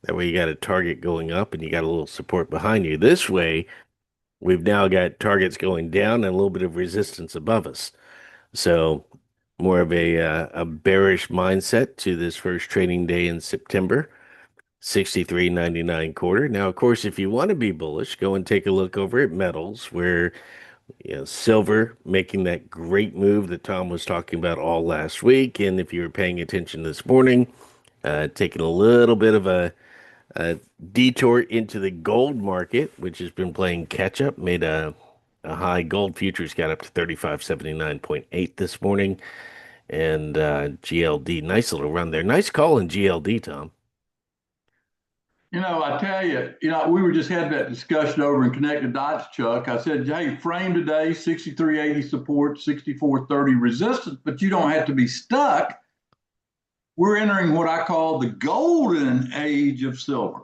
That way you got a target going up and you got a little support behind you. This way, we've now got targets going down and a little bit of resistance above us. So more of a bearish mindset to this first trading day in September. 63.99 quarter. Now, of course, if you want to be bullish, go and take a look over at metals, where silver making that great move that Tom was talking about all last week. And if you were paying attention this morning, taking a little bit of a detour into the gold market, which has been playing catch up, made a high. Gold futures got up to 35.79.8 this morning. And GLD, nice little run there. Nice call in GLD, Tom. I tell you, we were just having that discussion over in Connected Dots, Chuck. I said, hey, frame today, 63.80 support, 64.30 resistance, but you don't have to be stuck. We're entering what I call the golden age of silver.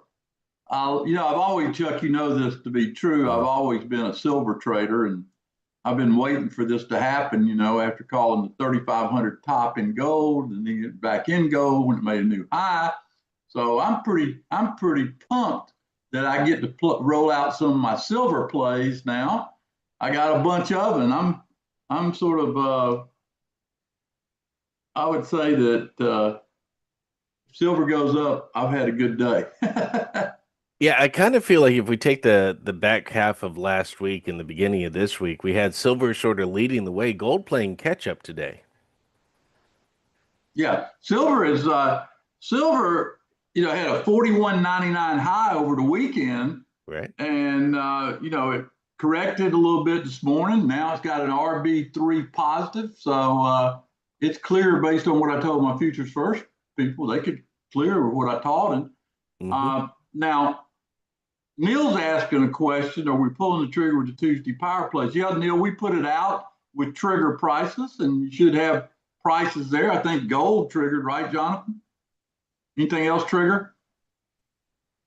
I've always, Chuck, this to be true. I've always been a silver trader, and I've been waiting for this to happen, after calling the 3,500 top in gold and then back in gold when it made a new high. So I'm pretty pumped that I get to roll out some of my silver plays now. I got a bunch of them. I'm sort of I would say that if silver goes up, I've had a good day. Yeah, I kind of feel like if we take the back half of last week and the beginning of this week, we had silver sort of leading the way, gold playing catch up today. Yeah, silver. Had a 41.99 high over the weekend, Right. and it corrected a little bit this morning. Now it's got an RB3 positive, so it's clear based on what I told my futures first people. They could clear what I taught them. Hmm. Now Neil's asking a question: are we pulling the trigger with the Tuesday power plays? Yeah, Neil, we put it out with trigger prices, and you should have prices there. I think gold triggered, right, Jonathan? Anything else trigger?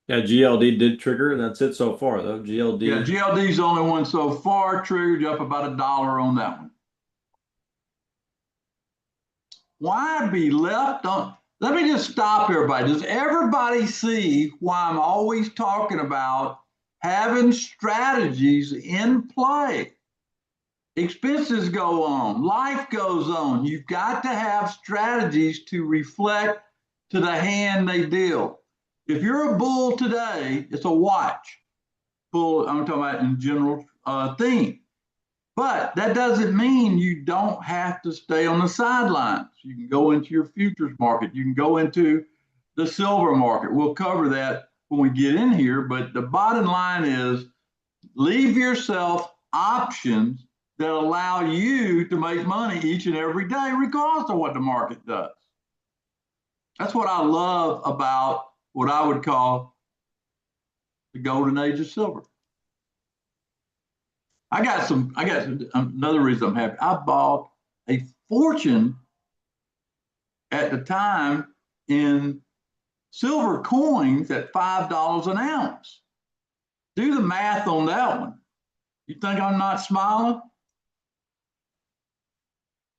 Yeah, GLD did trigger, and that's it so far, though. Yeah, GLD. GLD's the only one so far, triggered up about $1 on that one. Why be left on? Let me just stop everybody. Does everybody see why I'm always talking about having strategies in play? Expenses go on, life goes on. You've got to have strategies to reflect to the hand they deal. If you're a bull today, it's a watch. Bull, I'm talking about in general theme. But that doesn't mean you don't have to stay on the sidelines. You can go into your futures market. You can go into the silver market. We'll cover that when we get in here. But the bottom line is leave yourself options that allow you to make money each and every day, regardless of what the market does. That's what I love about what I would call the golden age of silver. I got another reason I'm happy. I bought a fortune at the time in silver coins at $5 an ounce. Do the math on that one. You think I'm not smiling?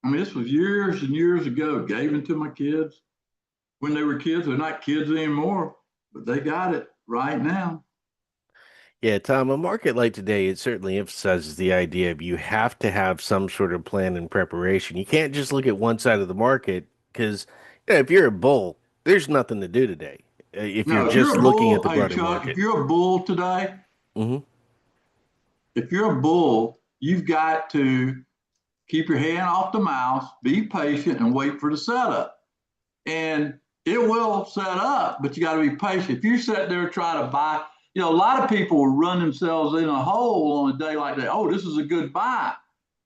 I mean, this was years and years ago. Gave it to my kids when they were kids. They're not kids anymore, but they got it right now. Yeah, Tom, a market like today, it certainly emphasizes the idea of you have to have some sort of plan and preparation. You can't just look at one side of the market because if you're a bull, there's nothing to do today. If you're No, if just you're a looking at bull, the hey broader Chuck, if market. you're a bull today, Hmm. if you're a bull, you've got to keep your hand off the mouse, be patient, and wait for the setup. And it will set up, but you got to be patient. If you sit there trying to buy, a lot of people will run themselves in a hole on a day like that. Oh, this is a good buy.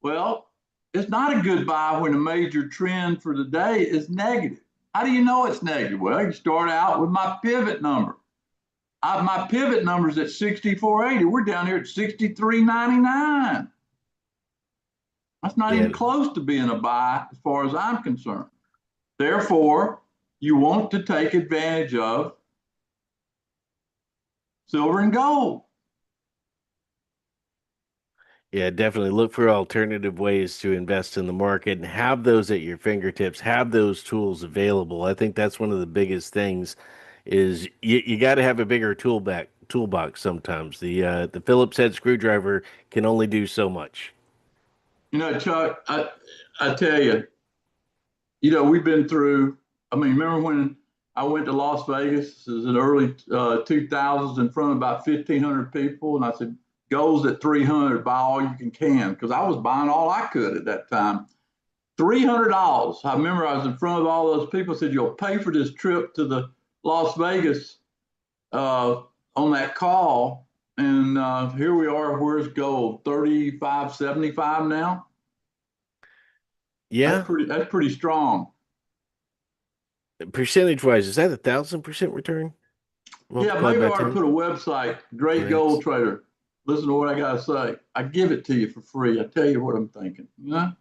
Well, it's not a good buy when a major trend for the day is negative. How do you know it's negative? Well, you start out with my pivot number. My pivot number is at 64.80. We're down here at 63.99. That's not Yeah, even close to being a buy as far as I'm concerned. Therefore, you want to take advantage of silver and gold. yeah, definitely look for alternative ways to invest in the market and have those at your fingertips, have those tools available. I think that's one of the biggest things is you got to have a bigger toolbox sometimes. The Phillips head screwdriver can only do so much. You know, Chuck, I tell you, we've been through, I mean, remember when I went to Las Vegas, this is in early 2000s in front of about 1,500 people. And I said, goals at 300, buy all you can, because I was buying all I could at that time. $300. I remember I was in front of all those people, said, you'll pay for this trip to the Las Vegas on that call. And here we are, where's gold? 35.75 now? Yeah, That's pretty strong. percentage wise, is that 1,000% return? Yeah, Multiplied maybe by I ought to 10? put a website, Great Gold Trader. Listen to what I gotta say. I give it to you for free. I tell you what I'm thinking. Yeah,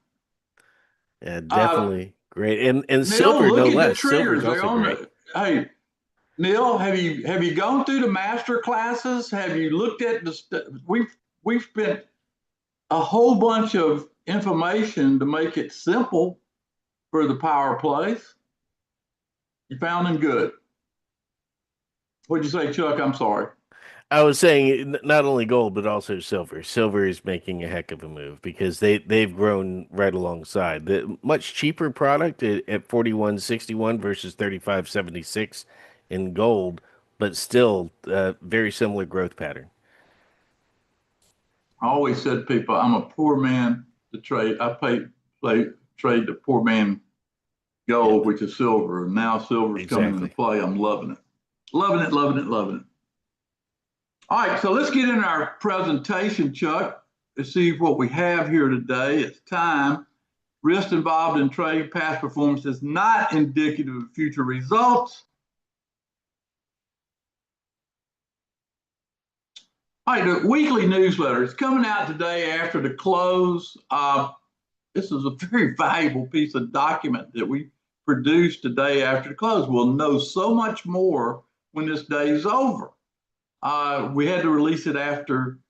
definitely great. And Neil, silver, look no at the less. Silver triggers. is They're also on great. the. Hey, Neil, have you gone through the master classes? Have you looked at the? We've spent a whole bunch of information to make it simple for the power plays. You found them good. What'd you say, Chuck? I'm sorry. I was saying not only gold but also silver. Silver is making a heck of a move because they've grown right alongside. The much cheaper product at 41.61 versus 35.76 in gold, but still very similar growth pattern. I always said to people, I'm a poor man to trade. I trade the poor man Yeah, gold, which is silver. And now silver's coming into exactly. play. I'm loving it. Loving it, loving it, loving it. All right, so let's get into our presentation, Chuck, to see what we have here today. It's time. Risk involved in trading past performance is not indicative of future results. All right, the weekly newsletter is coming out today after the close. This is a very valuable piece of document that we produced today after the close. We'll know so much more when this day is over. We had to release it after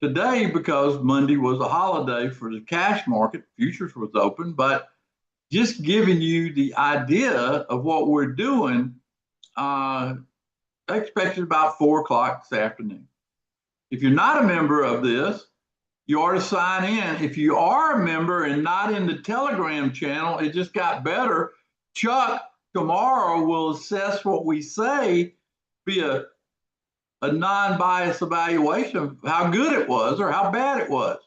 today because Monday was a holiday for the cash market. Futures was open, but just giving you the idea of what we're doing, expected about 4 o'clock this afternoon. If you're not a member of this, you ought to sign in. If you are a member and not in the Telegram channel, it just got better. Chuck tomorrow will assess what we say via a non-biased evaluation of how good it was or how bad it was.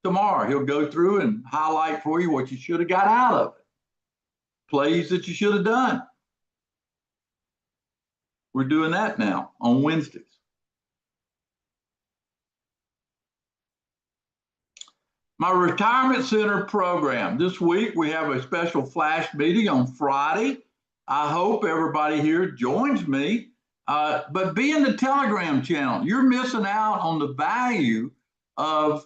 Tomorrow, he'll go through and highlight for you what you should have got out of it, plays that you should have done. We're doing that now on Wednesdays. My retirement center program. This week we have a special flash meeting on Friday. I hope everybody here joins me, but be in the Telegram channel. You're missing out on the value of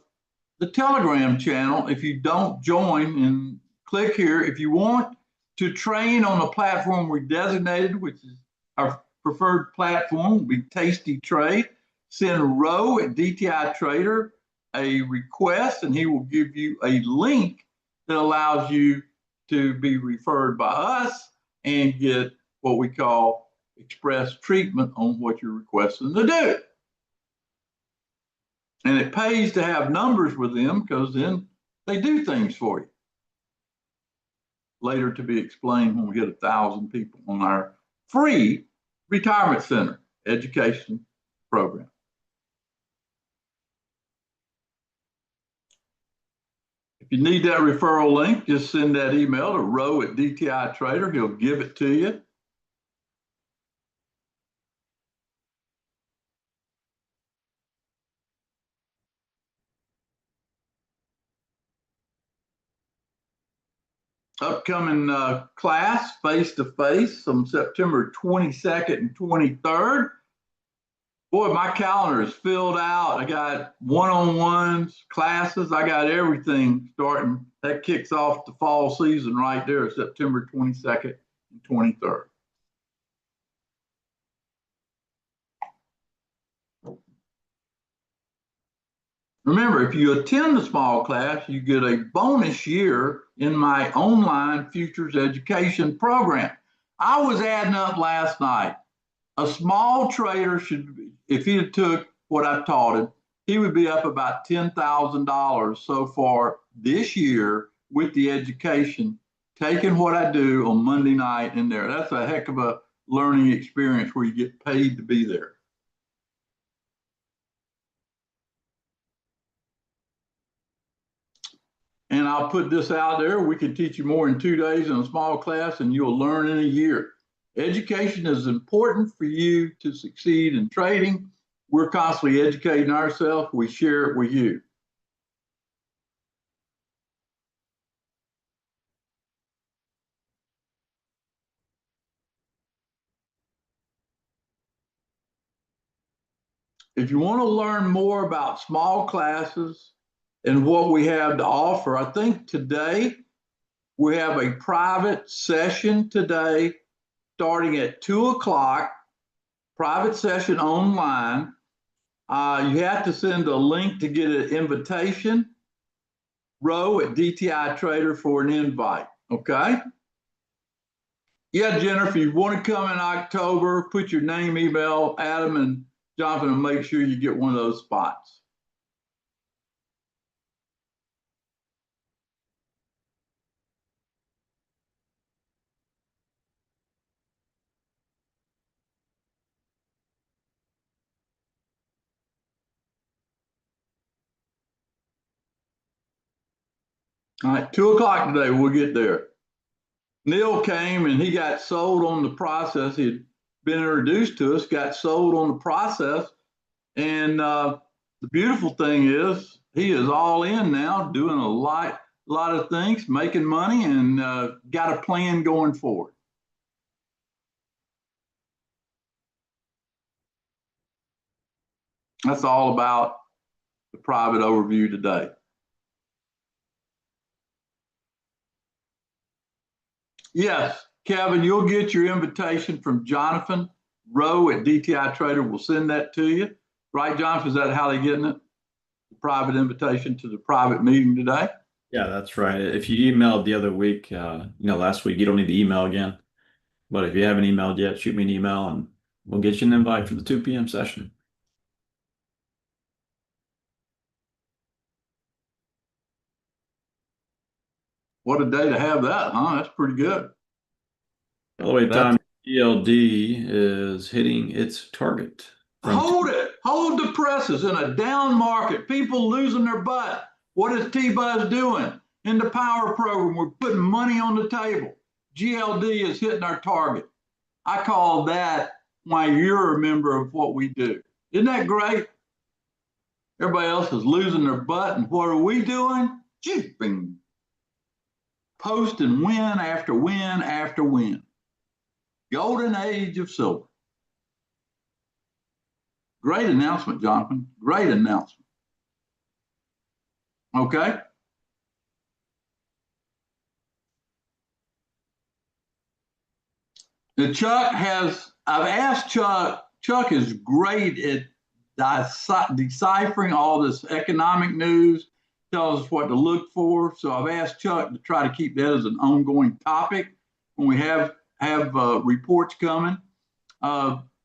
the Telegram channel if you don't join and click here. If you want to train on the platform we designated, which is our preferred platform, will be Tasty Trade, send Roe at DTI Trader a request and he will give you a link that allows you to be referred by us and get what we call express treatment on what you're requesting to do. And it pays to have numbers with them because then they do things for you. Later to be explained when we hit 1,000 people on our free retirement center education program. If you need that referral link, just send that email to Roe at DTI Trader. He'll give it to you. Upcoming class, face-to-face, on September 22nd and 23rd. Boy, my calendar is filled out. I got one-on-ones, classes. I got everything starting. That kicks off the fall season right there, September 22nd and 23rd. Remember, if you attend the small class, you get a bonus year in my online futures education program. I was adding up last night. A small trader should, if he took what I taught him, he would be up about $10,000 so far this year with the education, taking what I do on Monday night in there. That's a heck of a learning experience where you get paid to be there. And I'll put this out there. We can teach you more in 2 days in a small class and you'll learn in a year. Education is important for you to succeed in trading. We're constantly educating ourselves. We share it with you. If you want to learn more about small classes and what we have to offer, I think today we have a private session today starting at 2 o'clock, private session online. You have to send a link to get an invitation. Row at DTI Trader for an invite. Okay. Yeah, Jennifer, if you want to come in October, put your name, email, Adam and Jonathan, and make sure you get one of those spots. All right, 2 o'clock today, we'll get there. Neil came and he got sold on the process. He had been introduced to us, got sold on the process. And the beautiful thing is he is all in now, doing a lot of things, making money, and got a plan going forward. That's all about the private overview today. Yes, Kevin, you'll get your invitation from Jonathan Rowe at DTI Trader. We'll send that to you. Right, Jonathan? Is that how they're getting it? The private invitation to the private meeting today? Yeah, that's right. If you emailed the other week, last week, you don't need to email again. But if you haven't emailed yet, shoot me an email and we'll get you an invite for the 2 p.m. session. What a day to have that, huh? That's pretty good. By the way, Tom, GLD is hitting its target. Hold it. Hold the presses in a down market. People losing their butt. What is T-Buzz doing? In the power program, we're putting money on the table. GLD is hitting our target. I call that why you're a member of what we do. Isn't that great? Everybody else is losing their butt. And what are we doing? Jipping. Posting win after win after win. Golden age of silver. Great announcement, Jonathan. Great announcement. Okay. The Chuck has, I've asked Chuck is great at deciphering all this economic news, tells us what to look for. So I've asked Chuck to try to keep that as an ongoing topic when we have reports coming.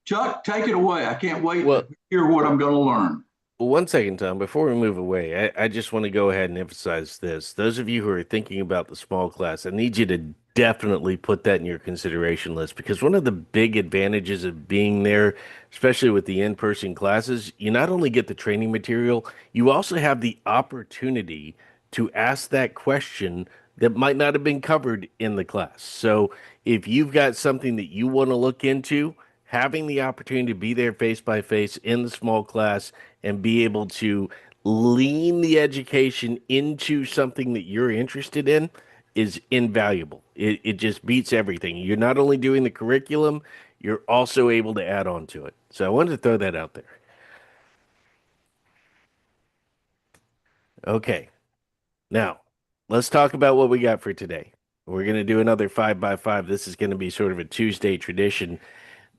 Chuck, take it away. I can't wait to hear what I'm going to learn. Well, 1 second, Tom, before we move away, I just want to go ahead and emphasize this. Those of you who are thinking about the small class, I need you to definitely put that in your consideration list, because one of the big advantages of being there, especially with the in-person classes, you not only get the training material, you also have the opportunity to ask that question that might not have been covered in the class. So if you've got something that you want to look into, having the opportunity to be there face by face in the small class and be able to lean the education into something that you're interested in is invaluable. It just beats everything. You're not only doing the curriculum, you're also able to add on to it. So I wanted to throw that out there. Okay. Now, let's talk about what we got for today. We're going to do another 5x5. This is going to be sort of a Tuesday tradition.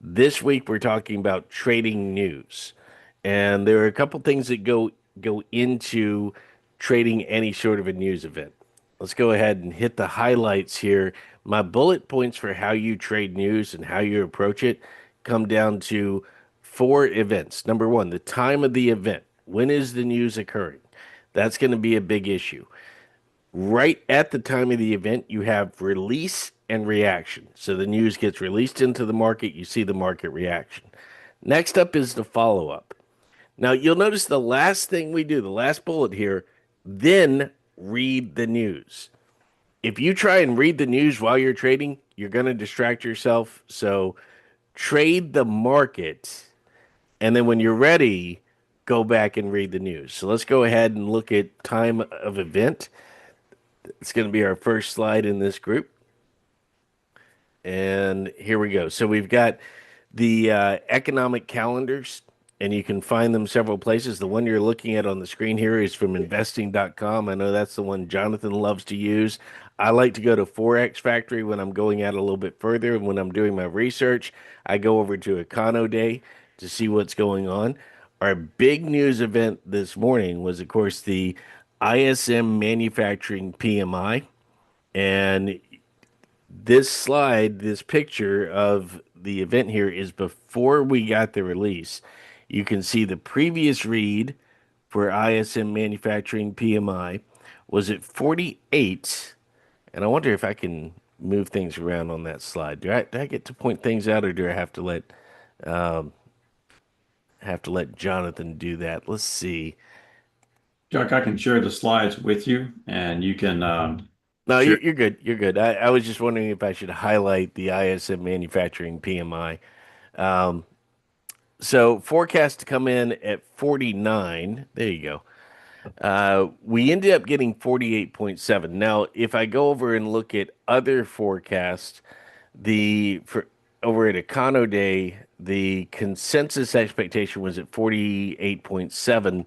This week we're talking about trading news. And there are a couple things that go into trading any sort of a news event. Let's go ahead and hit the highlights here. My bullet points for how you trade news and how you approach it come down to four events. Number one, the time of the event. When is the news occurring? That's going to be a big issue. Right at the time of the event, you have release and reaction. So the news gets released into the market, you see the market reaction. Next up is the follow up. Now, you'll notice the last thing we do, the last bullet here, then read the news. If you try and read the news while you're trading, you're going to distract yourself. So trade the market. And then when you're ready, go back and read the news. So let's go ahead and look at time of event. It's going to be our first slide in this group. And here we go. So we've got the economic calendars, and you can find them several places. The one you're looking at on the screen here is from investing.com. I know that's the one Jonathan loves to use. I like to go to Forex Factory when I'm going out a little bit further. And when I'm doing my research, I go over to Econo to see what's going on. Our big news event this morning was, of course, the ISM manufacturing PMI. And this slide, this picture of the event here is before we got the release. You can see the previous read for ISM manufacturing PMI was at 48. And I wonder if I can move things around on that slide. Do I get to point things out, or do I have to let Jonathan do that? Let's see. Chuck, I can share the slides with you, and you can. No, Sure. you're good. You're good. I was just wondering if I should highlight the ISM manufacturing PMI. So forecast to come in at 49. There you go. We ended up getting 48.7. Now, if I go over and look at other forecasts, over at Econo, the consensus expectation was at 48.7.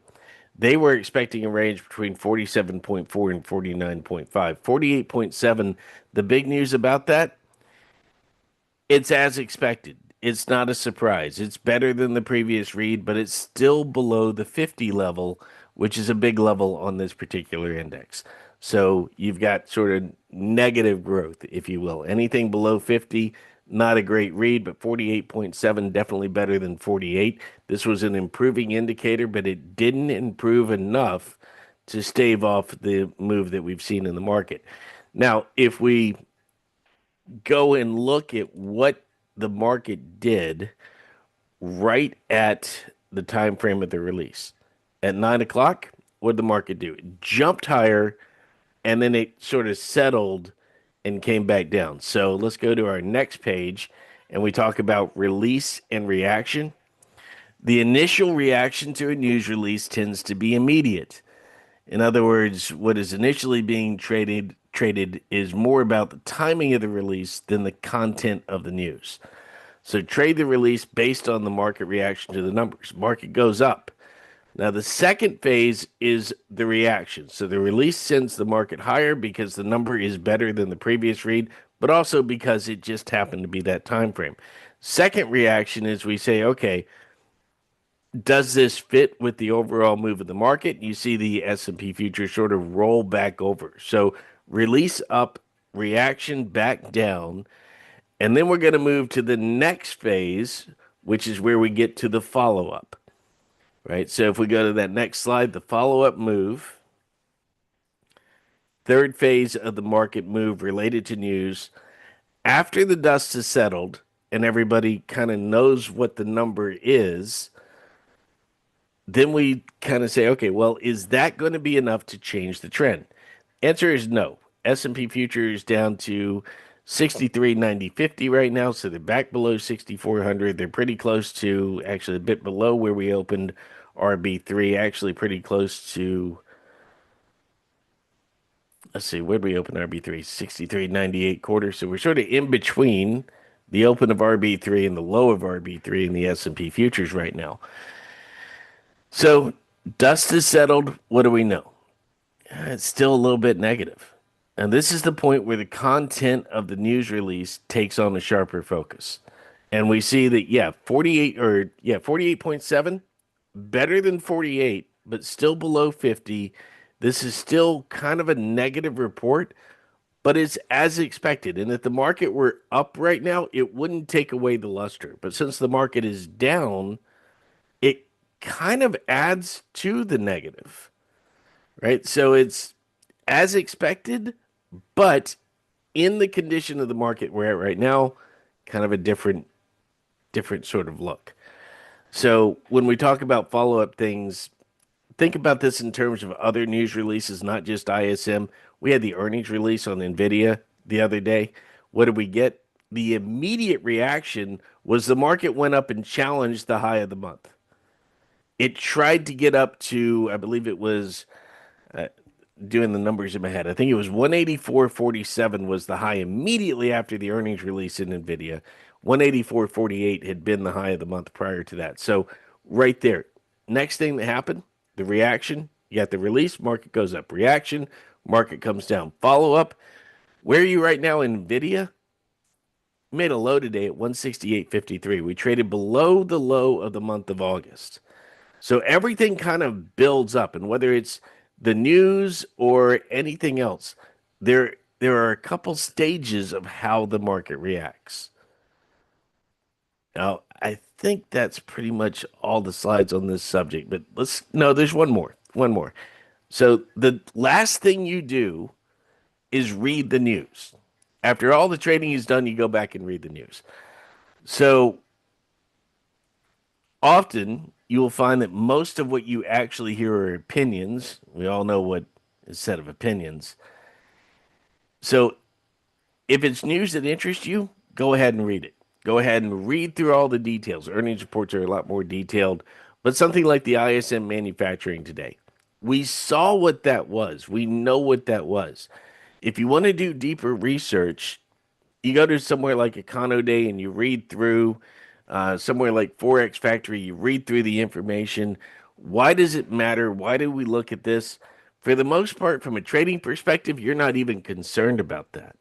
They were expecting a range between 47.4 and 49.5. 48.7, the big news about that, it's as expected. It's not a surprise. It's better than the previous read, but it's still below the 50 level, which is a big level on this particular index. So you've got sort of negative growth, if you will. Anything below 50, not a great read, but 48.7 definitely better than 48. This was an improving indicator, but it didn't improve enough to stave off the move that we've seen in the market. Now, if we go and look at what the market did right at the time frame of the release, at 9 o'clock, what did the market do? It jumped higher, and then it sort of settled and came back down. So let's go to our next page, and we talk about release and reaction. The initial reaction to a news release tends to be immediate. In other words, what is initially being traded is more about the timing of the release than the content of the news. So trade the release based on the market reaction to the numbers. Market goes up. Now, the second phase is the reaction. So the release sends the market higher because the number is better than the previous read, but also because it just happened to be that time frame. Second reaction is we say, okay, does this fit with the overall move of the market? You see the S&P future sort of roll back over. So release up, reaction back down, and then we're going to move to the next phase, which is where we get to the follow-up. Right, so if we go to that next slide, the follow-up move, third phase of the market move related to news, after the dust has settled and everybody kind of knows what the number is, then we kind of say, okay, well, is that going to be enough to change the trend? Answer is no. S&P future is down to 63.90.50 right now, so they're back below 6,400. They're pretty close to, actually a bit below where we opened RB3, actually pretty close to, let's see, where did we open RB3? 63.98 quarter. So we're sort of in between the open of RB3 and the low of RB3 in the S&P futures right now. So dust is settled. What do we know? It's still a little bit negative. And this is the point where the content of the news release takes on a sharper focus. And we see that, 48.7, better than 48, but still below 50. This is still kind of a negative report, but it's as expected. And if the market were up right now, it wouldn't take away the luster. But since the market is down, it kind of adds to the negative, right? So it's as expected, but in the condition of the market we're at right now, kind of a different sort of look. So when we talk about follow-up things, think about this in terms of other news releases, not just ISM. We had the earnings release on Nvidia the other day. What did we get? The immediate reaction was the market went up and challenged the high of the month. It tried to get up to, I believe it was doing the numbers in my head. I think it was 184.47 was the high immediately after the earnings release in Nvidia. 184.48 had been the high of the month prior to that. So right there. Next thing that happened, the reaction, you got the release, market goes up. Reaction, market comes down. Follow up. Where are you right now in Nvidia? Made a low today at 168.53. We traded below the low of the month of August. So everything kind of builds up, and whether it's the news or anything else, there are a couple stages of how the market reacts. Now, I think that's pretty much all the slides on this subject, but there's one more. One more. So the last thing you do is read the news. After all the trading is done, you go back and read the news. So often you will find that most of what you actually hear are opinions. We all know what is said of opinions. So if it's news that interests you, go ahead and read it. Go ahead and read through all the details. Earnings reports are a lot more detailed, but something like the ISM manufacturing today, we saw what that was. We know what that was. If you want to do deeper research, you go to somewhere like Econoday and you read through somewhere like Forex Factory, you read through the information. Why does it matter? Why do we look at this? For the most part, from a trading perspective, you're not even concerned about that.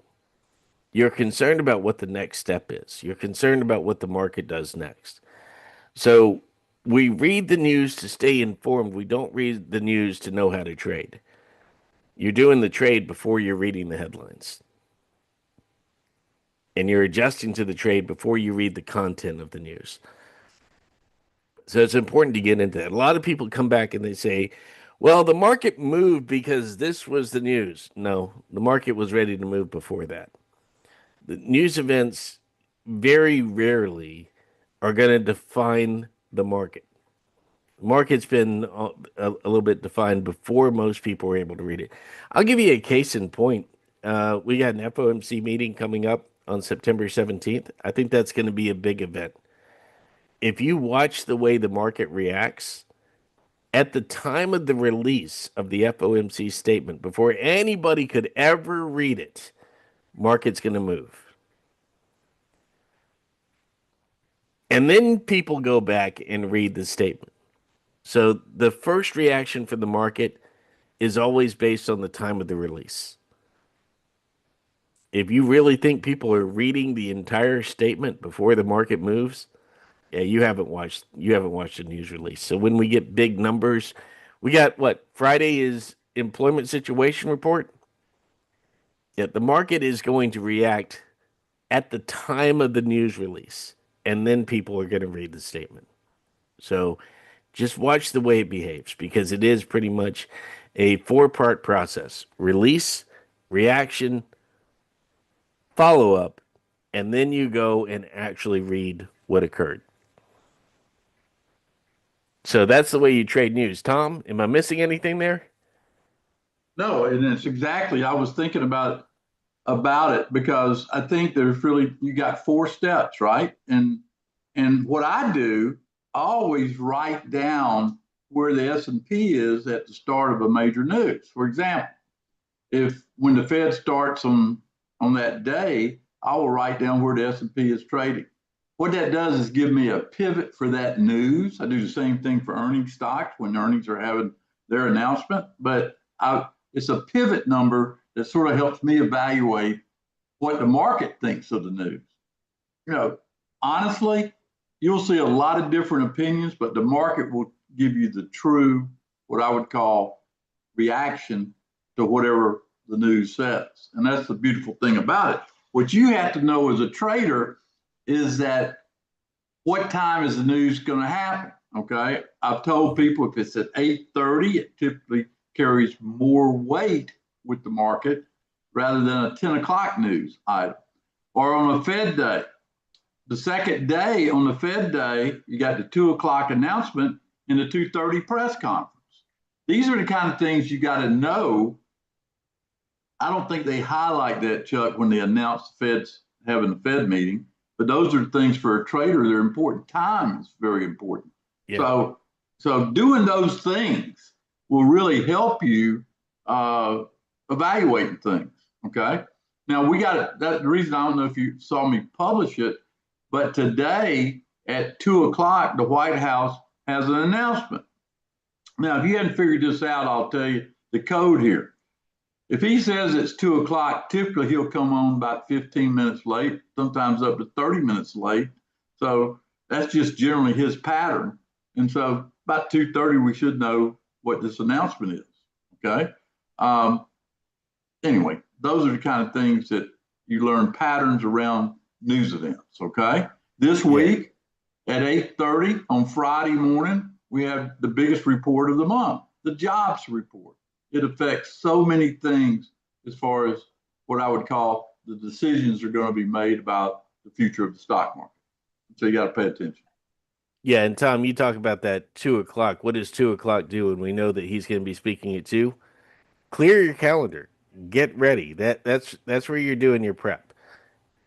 You're concerned about what the next step is. You're concerned about what the market does next. So we read the news to stay informed. We don't read the news to know how to trade. You're doing the trade before you're reading the headlines. And you're adjusting to the trade before you read the content of the news. So it's important to get into that. A lot of people come back and they say, well, the market moved because this was the news. No, the market was ready to move before that. The news events very rarely are going to define the market. The market's been a little bit defined before most people were able to read it. I'll give you a case in point. We got an FOMC meeting coming up on September 17th. I think that's going to be a big event. If you watch the way the market reacts, at the time of the release of the FOMC statement, before anybody could ever read it, market's going to move. And then people go back and read the statement. So the first reaction for the market is always based on the time of the release. If you really think people are reading the entire statement before the market moves, yeah, you haven't watched the news release. So when we get big numbers, we got what? Friday is employment situation report. Yeah, the market is going to react at the time of the news release, and then people are going to read the statement. So just watch the way it behaves, because it is pretty much a four-part process: release, reaction, follow-up, and then you go and actually read what occurred. So that's the way you trade news. Tom, am I missing anything there? No, and it's exactly, I was thinking about it because I think there's really, you got 4 steps, right? And what I do, I always write down where the S&P is at the start of a major news. For example, if when the Fed starts on that day, I will write down where the S&P is trading. What that does is give me a pivot for that news. I do the same thing for earnings stocks when earnings are having their announcement, but it's a pivot number that sort of helps me evaluate what the market thinks of the news. You know, honestly, you'll see a lot of different opinions, but the market will give you the true, what I would call, reaction to whatever the news says. And that's the beautiful thing about it. What you have to know as a trader is that what time is the news going to happen? Okay. I've told people if it's at 8:30, it typically carries more weight with the market rather than a 10 o'clock news item. Or on a Fed day, the second day on the Fed day, you got the 2 o'clock announcement and the 2:30 press conference. These are the kind of things you got to know. I don't think they highlight that, Chuck, when they announce the Fed's having the Fed meeting, but those are things for a trader. They're important. Time is very important. Yeah. So doing those things will really help you evaluating things. Okay. Now we got it. That's the reason. I don't know if you saw me publish it, but today at 2 o'clock, the White House has an announcement. Now, if you hadn't figured this out, I'll tell you the code here. If he says it's 2 o'clock, typically he'll come on about 15 minutes late, sometimes up to 30 minutes late. So that's just generally his pattern. And so about 2:30, we should know what this announcement is. Okay. Anyway, those are the kind of things that you learn patterns around news events. Okay. This week at 8:30 on Friday morning, we have the biggest report of the month, the jobs report. It affects so many things as far as what I would call the decisions are going to be made about the future of the stock market. So you got to pay attention. Yeah, and Tom, you talk about that 2 o'clock. What does 2 o'clock do? And we know that he's going to be speaking at 2. Clear your calendar. Get ready. That's where you're doing your prep.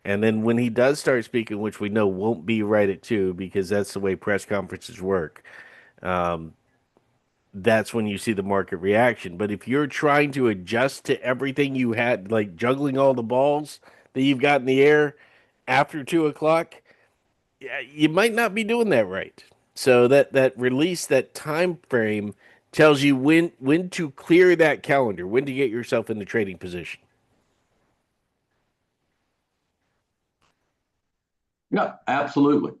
And then when he does start speaking, which we know won't be right at 2 because that's the way press conferences work, that's when you see the market reaction. But if you're trying to adjust to everything you had, like juggling all the balls that you've got in the air after 2 o'clock, yeah, you might not be doing that right. So that release, that time frame tells you when to clear that calendar, when to get yourself in the trading position. Yeah, absolutely.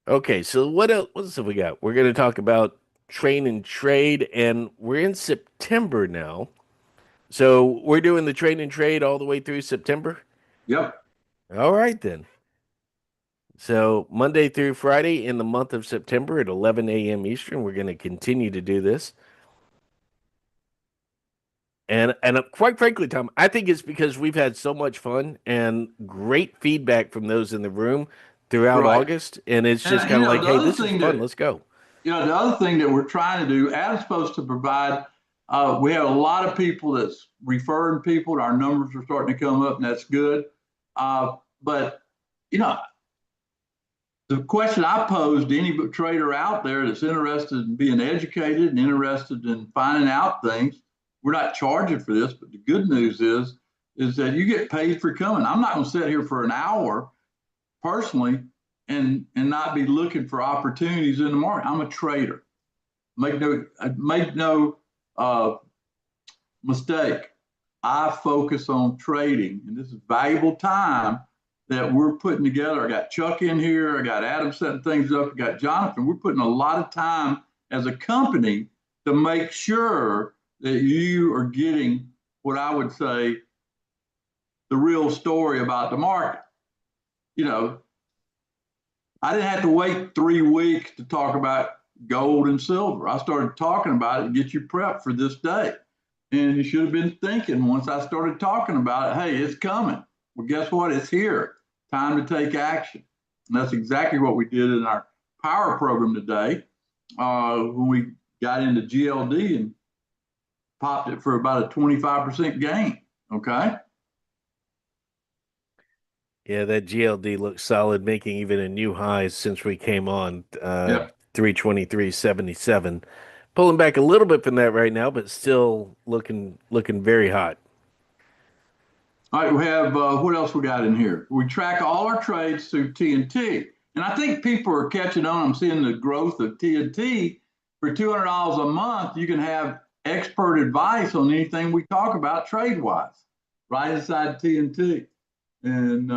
Okay, so what else have we got? We're going to talk about train and trade, and we're in September now. So we're doing the train and trade all the way through September. Yep. All right then. So Monday through Friday in the month of September at 11 a.m. Eastern, we're going to continue to do this. And quite frankly, Tom, I think it's because we've had so much fun and great feedback from those in the room throughout Right. August, and it's And just kind of like, the hey, other this is thing fun. that Let's go. the other thing that we're trying to do, as opposed to provide, we have a lot of people that's referring people. Our numbers are starting to come up, and that's good. But you know, the question I posed to any trader out there that's interested in being educated and interested in finding out things, we're not charging for this, but the good news is that you get paid for coming. I'm not going to sit here for an hour personally and not be looking for opportunities in the market. I'm a trader. Make no mistake. I focus on trading, and this is valuable time that we're putting together. I got Chuck in here. I got Adam setting things up. I got Jonathan. We're putting a lot of time as a company to make sure that you are getting what I would say the real story about the market. You know, I didn't have to wait 3 weeks to talk about gold and silver. I started talking about it and get you prepped for this day. And you should have been thinking once I started talking about it, hey, it's coming. Well, guess what? It's here. Time to take action. And that's exactly what we did in our power program today when we got into GLD and popped it for about a 25% gain. Okay. Yeah, that GLD looks solid, making even a new high since we came on, Yeah. 323.77. Pulling back a little bit from that right now, but still looking very hot. All right, we have what else we got in here? We track all our trades through TNT, and I think people are catching on. I'm seeing the growth of TNT. For $200 a month, you can have expert advice on anything we talk about trade wise, right inside TNT. And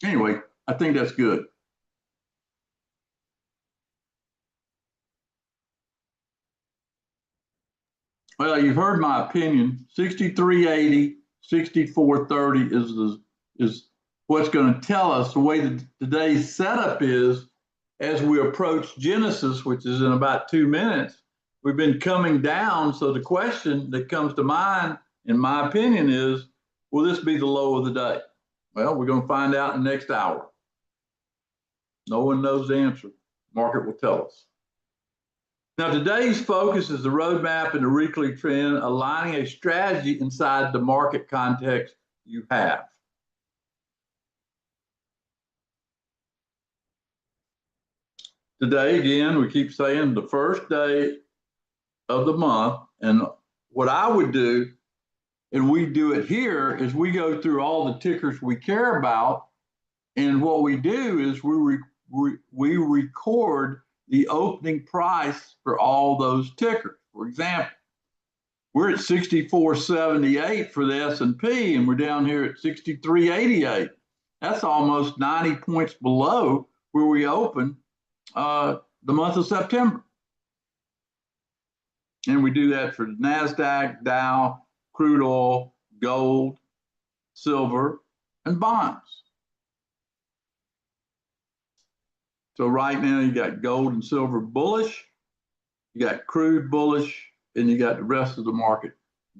anyway, I think that's good. Well, you've heard my opinion. 63.80, 64.30 is what's going to tell us the way that today's setup is as we approach Genesis, which is in about 2 minutes. We've been coming down. So the question that comes to mind, in my opinion, is will this be the low of the day? Well, we're going to find out in the next hour. No one knows the answer. Market will tell us. Now, today's focus is the roadmap and the weekly trend, aligning a strategy inside the market context you have. Today, again, we keep saying the first day of the month. And what I would do, and we do it here, is we go through all the tickers we care about. And what we do is we record the opening price for all those tickers. For example, we're at 64.78 for the S&P, and we're down here at 63.88. That's almost 90 points below where we opened the month of September. And we do that for NASDAQ, Dow, crude oil, gold, silver, and bonds. So right now you got gold and silver bullish, you got crude bullish, and you got the rest of the market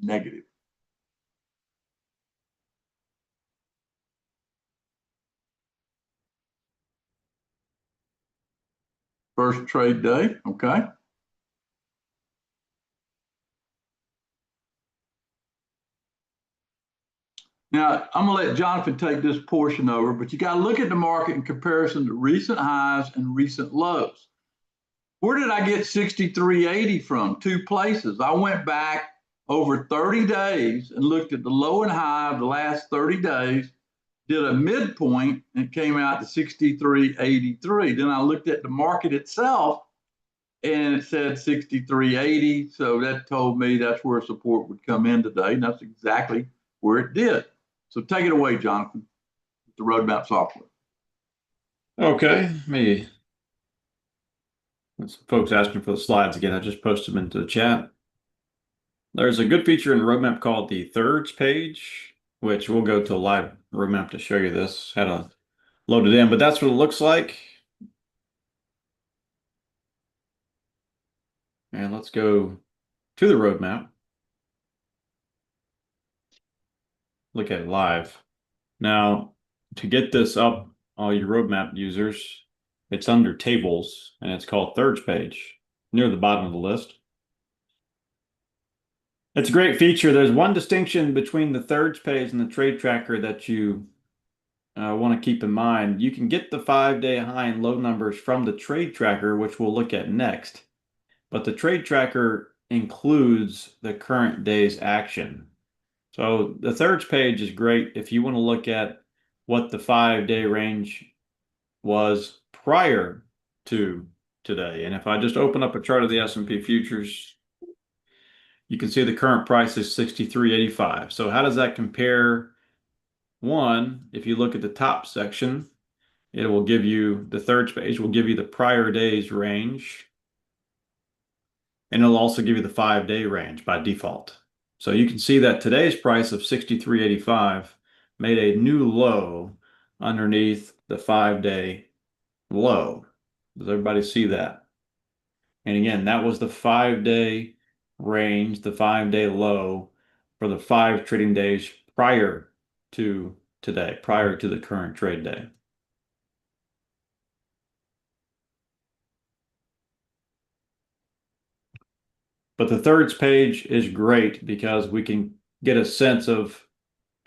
negative. First trade day, okay. Now, I'm going to let Jonathan take this portion over, but you got to look at the market in comparison to recent highs and recent lows. Where did I get 63.80 from? Two places. I went back over 30 days and looked at the low and high of the last 30 days, did a midpoint, and it came out to 63.83. Then I looked at the market itself, and it said 63.80. So that told me that's where support would come in today, and that's exactly where it did. So take it away, Jonathan, with the roadmap software. Okay, me. Some folks asking for the slides again. I just posted them into the chat. There's a good feature in the roadmap called the thirds page, which we'll go to a live roadmap to show you this, how to load it in, but that's what it looks like. And let's go to the roadmap. Look at it live. Now, to get this up, all you roadmap users, it's under tables and it's called thirds page near the bottom of the list. It's a great feature. There's one distinction between the thirds page and the trade tracker that you want to keep in mind. You can get the 5-day high and low numbers from the trade tracker, which we'll look at next. But the trade tracker includes the current day's action. So the thirds page is great if you want to look at what the 5-day range was prior to today. And if I just open up a chart of the S&P futures, you can see the current price is 63.85. So how does that compare? One, if you look at the top section, it will give you the thirds page, will give you the prior day's range. And it'll also give you the 5-day range by default. So you can see that today's price of 63.85 made a new low underneath the 5-day low. Does everybody see that? And again, that was the 5-day range, the 5-day low for the 5 trading days prior to today, prior to the current trade day. But the thirds page is great because we can get a sense of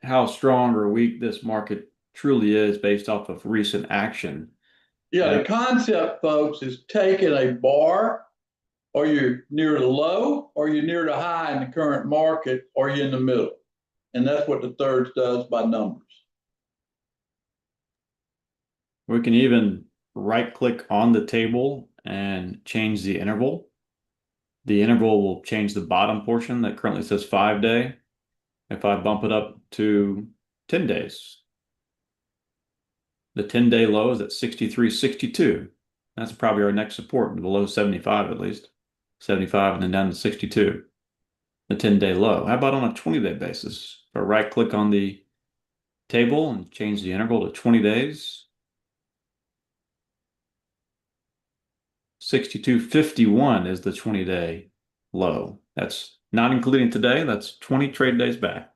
how strong or weak this market truly is based off of recent action. Yeah, the concept, folks, is taking a bar, or you're near the low, or you're near the high in the current market, or you're in the middle. And that's what the thirds does by numbers. We can even right-click on the table and change the interval. The interval will change the bottom portion that currently says 5-day. If I bump it up to 10 days, the 10-day low is at 63.62. That's probably our next support, below 75 at least. 75 and then down to 62. the 10-day low. How about on a 20-day basis? If I right click on the table and change the interval to 20 days, 62.51 is the 20-day low. That's not including today, that's 20 trade days back.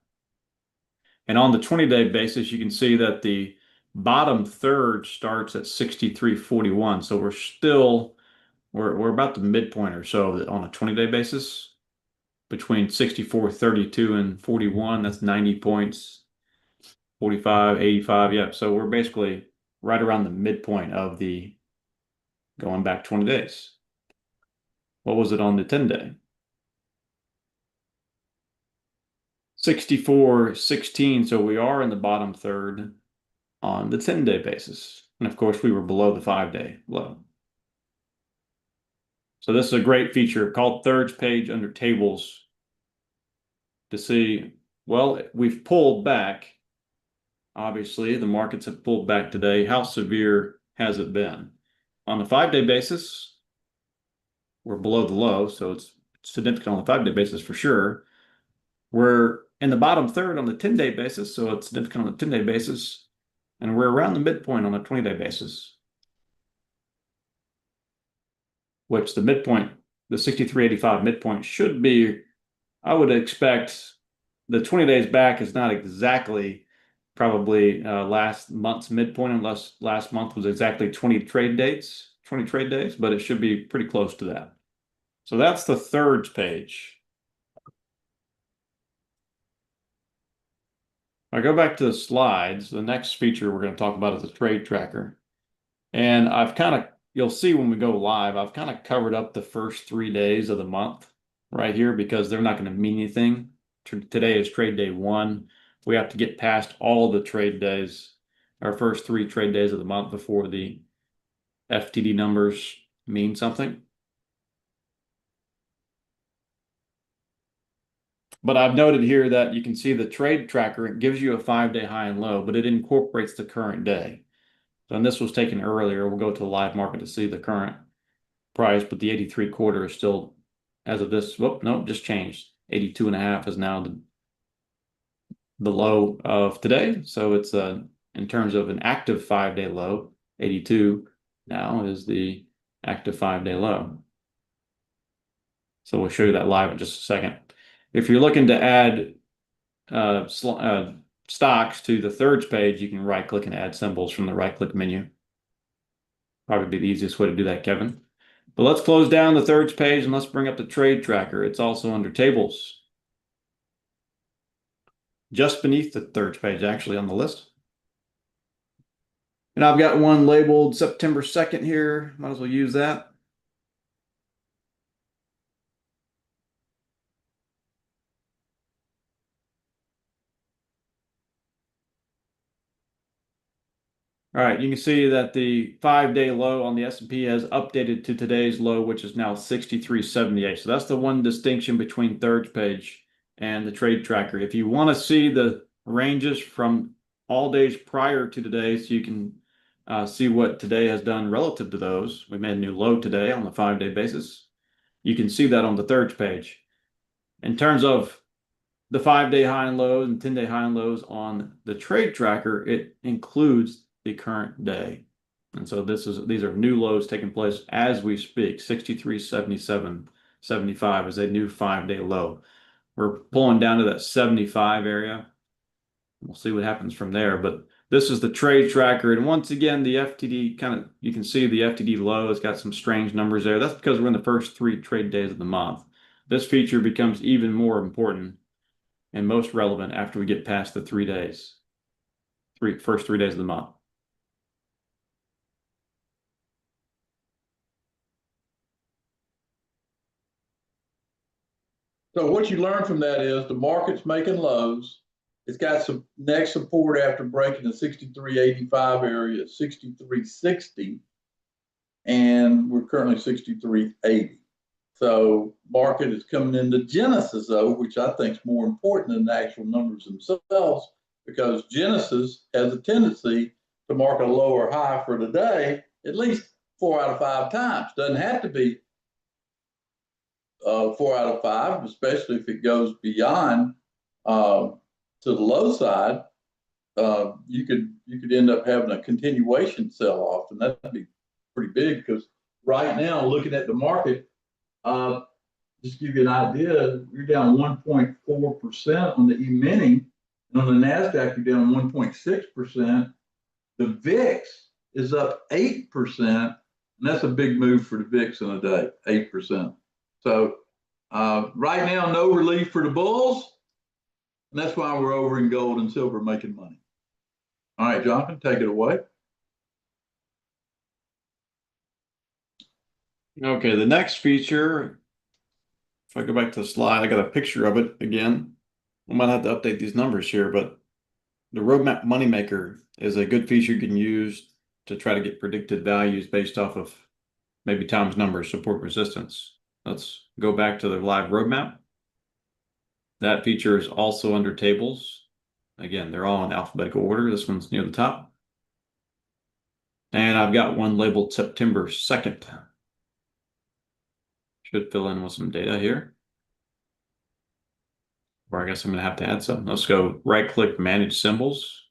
And on the 20-day basis, you can see that the bottom third starts at 63.41. So we're about the midpoint or so on a 20-day basis between 64.32 and 41. That's 90 points, 45, 85. Yep. So we're basically right around the midpoint of the going back 20 days. What was it on the 10-day? 64.16. So we are in the bottom third on the 10-day basis. And of course, we were below the 5-day low. So this is a great feature called Thirds Page under Tables to see, well, we've pulled back. Obviously, the markets have pulled back today. How severe has it been? On the 5-day basis, we're below the low, so it's significant on the 5-day basis for sure. We're in the bottom third on the 10-day basis, so it's significant on the 10-day basis. And we're around the midpoint on the 20-day basis, which the midpoint, the 63.85 midpoint should be, I would expect the 20 days back is not exactly probably last month's midpoint, unless last month was exactly 20 trade days, but it should be pretty close to that. So that's the Thirds Page. I go back to the slides. The next feature we're going to talk about is the trade tracker. And you'll see when we go live, I've kind of covered up the first 3 days of the month right here because they're not going to mean anything. Today is trade day 1. We have to get past all the trade days, our first 3 trade days of the month before the FTD numbers mean something. But I've noted here that you can see the trade tracker, it gives you a 5-day high and low, but it incorporates the current day. So, and this was taken earlier. We'll go to the live market to see the current price, but the 83.25 is still, as of this, just changed. 82.5 is now the low of today. So it's in terms of an active 5-day low, 82 now is the active 5-day low. So we'll show you that live in just a second. If you're looking to add stocks to the Thirds Page, you can right click and add symbols from the right click menu. Probably be the easiest way to do that, Kevin. But let's close down the Thirds Page and let's bring up the trade tracker. It's also under tables. Just beneath the Thirds Page, actually, on the list. And I've got one labeled September 2nd here. Might as well use that. All right, you can see that the 5-day low on the S&P has updated to today's low, which is now 63.78. So that's the one distinction between Thirds Page and the trade tracker. If you want to see the ranges from all days prior to today, so you can see what today has done relative to those. We made a new low today on the 5-day basis. You can see that on the Thirds Page. In terms of the 5-day high and lows and 10-day high and lows on the trade tracker, it includes the current day. And so these are new lows taking place as we speak. 63.77.75 is a new 5-day low. We're pulling down to that 75 area. We'll see what happens from there. But this is the trade tracker. And once again, the FTD you can see the FTD low has got some strange numbers there. That's because we're in the first 3 trade days of the month. This feature becomes even more important and most relevant after we get past the 3 days, first 3 days of the month. So what you learn from that is the market's making lows. It's got some next support after breaking the 63.85 area at 63.60, and we're currently 63.80. So market is coming into Genesis though, which I think is more important than the actual numbers themselves, because Genesis has a tendency to mark a lower high for today at least 4 out of 5 times. Doesn't have to be 4 out of 5, especially if it goes beyond to the low side. You could end up having a continuation sell off, and that'd be pretty big because right now, looking at the market, just to give you an idea, you're down 1.4% on the E-mini, and on the NASDAQ, you're down 1.6%. The VIX is up 8%, and that's a big move for the VIX in a day, 8%. So right now, no relief for the bulls, and that's why we're over in gold and silver making money. All right, Jonathan, take it away. Okay, the next feature, if I go back to the slide, I got a picture of it again. I might have to update these numbers here, but the Roadmap Moneymaker is a good feature you can use to try to get predicted values based off of maybe times numbers, support, resistance. Let's go back to the live roadmap. That feature is also under tables. Again, they're all in alphabetical order. This one's near the top. And I've got one labeled September 2nd. Should fill in with some data here. Or I guess I'm going to have to add some. Let's go right-click Manage Symbols.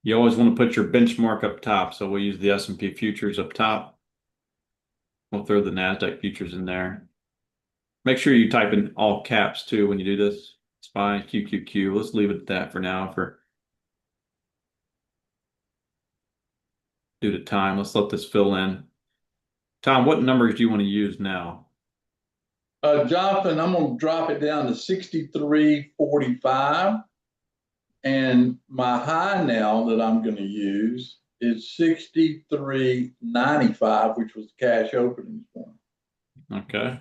You always want to put your benchmark up top, so we'll use the S&P futures up top. We'll throw the NASDAQ futures in there. Make sure you type in all caps too when you do this. SPY, QQQ. Let's leave it at that for now due to time. Let's let this fill in. Tom, what numbers do you want to use now? Jonathan, I'm going to drop it down to 63.45. And my high now that I'm going to use is 63.95, which was the cash opening point. Okay.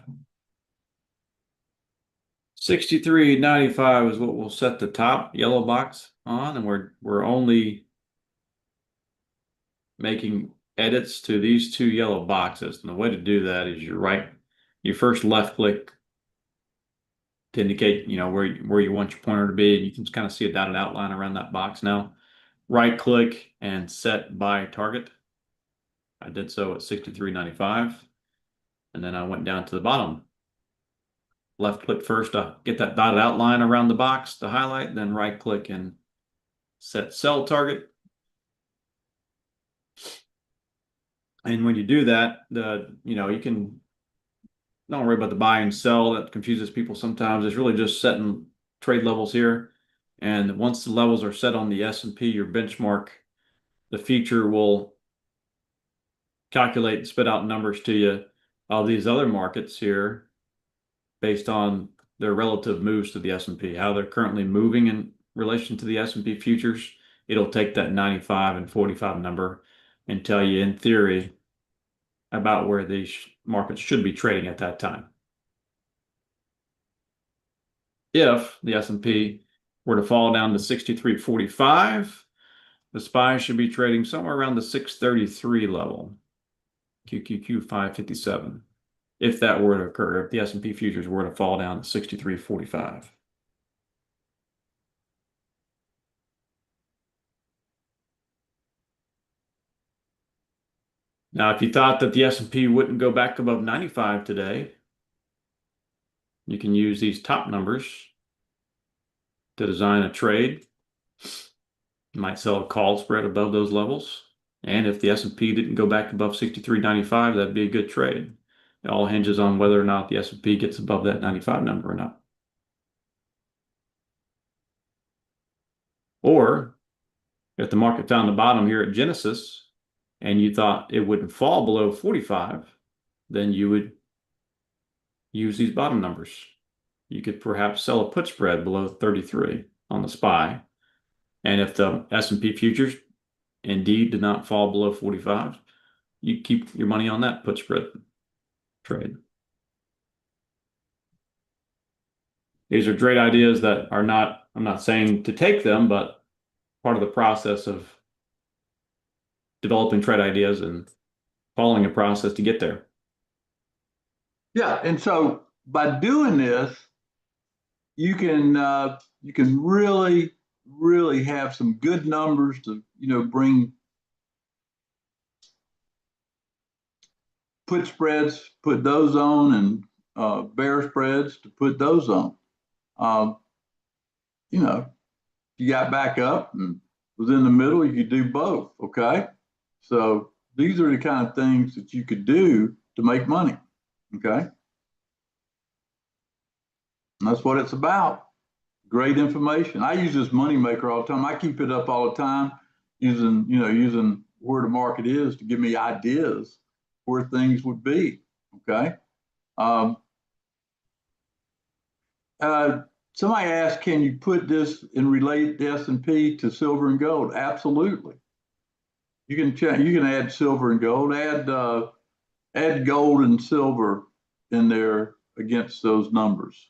63.95 is what we'll set the top yellow box on, and we're only making edits to these two yellow boxes. And the way to do that is you first left click to indicate, where you want your pointer to be. You can kind of see a dotted outline around that box now. Right click and set by target. I did so at 63.95. And then I went down to the bottom. Left click first to get that dotted outline around the box to highlight, then right click and set sell target. And when you do that, you can don't worry about the buy and sell. That confuses people sometimes. It's really just setting trade levels here. And once the levels are set on the S&P, your benchmark, the feature will calculate and spit out numbers to you of these other markets here based on their relative moves to the S&P, how they're currently moving in relation to the S&P futures. It'll take that 95 and 45 number and tell you, in theory, about where these markets should be trading at that time. If the S&P were to fall down to 63.45, the SPY should be trading somewhere around the 633 level, QQQ 557. If that were to occur, if the S&P futures were to fall down to 63.45. Now, if you thought that the S&P wouldn't go back above 95 today, you can use these top numbers to design a trade. You might sell a call spread above those levels. And if the S&P didn't go back above 63.95, that'd be a good trade. It all hinges on whether or not the S&P gets above that 95 number or not. Or if the market found the bottom here at Genesis and you thought it wouldn't fall below 45, then you would use these bottom numbers. You could perhaps sell a put spread below 33 on the SPY. And if the S&P futures indeed did not fall below 45, you keep your money on that put spread trade. These are great ideas that are not, I'm not saying to take them, but part of the process of developing trade ideas and following a process to get there. Yeah, and so by doing this, you can really have some good numbers to bring put spreads, put those on, and bear spreads to put those on. You know, you got back up and was in the middle, you could do both. Okay. So these are the kind of things that you could do to make money. Okay. And that's what it's about. Great information. I use this moneymaker all the time. I keep it up all the time using where the market is to give me ideas where things would be. Okay. Somebody asked, can you put this and relate the S&P to silver and gold? Absolutely. You can add silver and gold, add gold and silver in there against those numbers.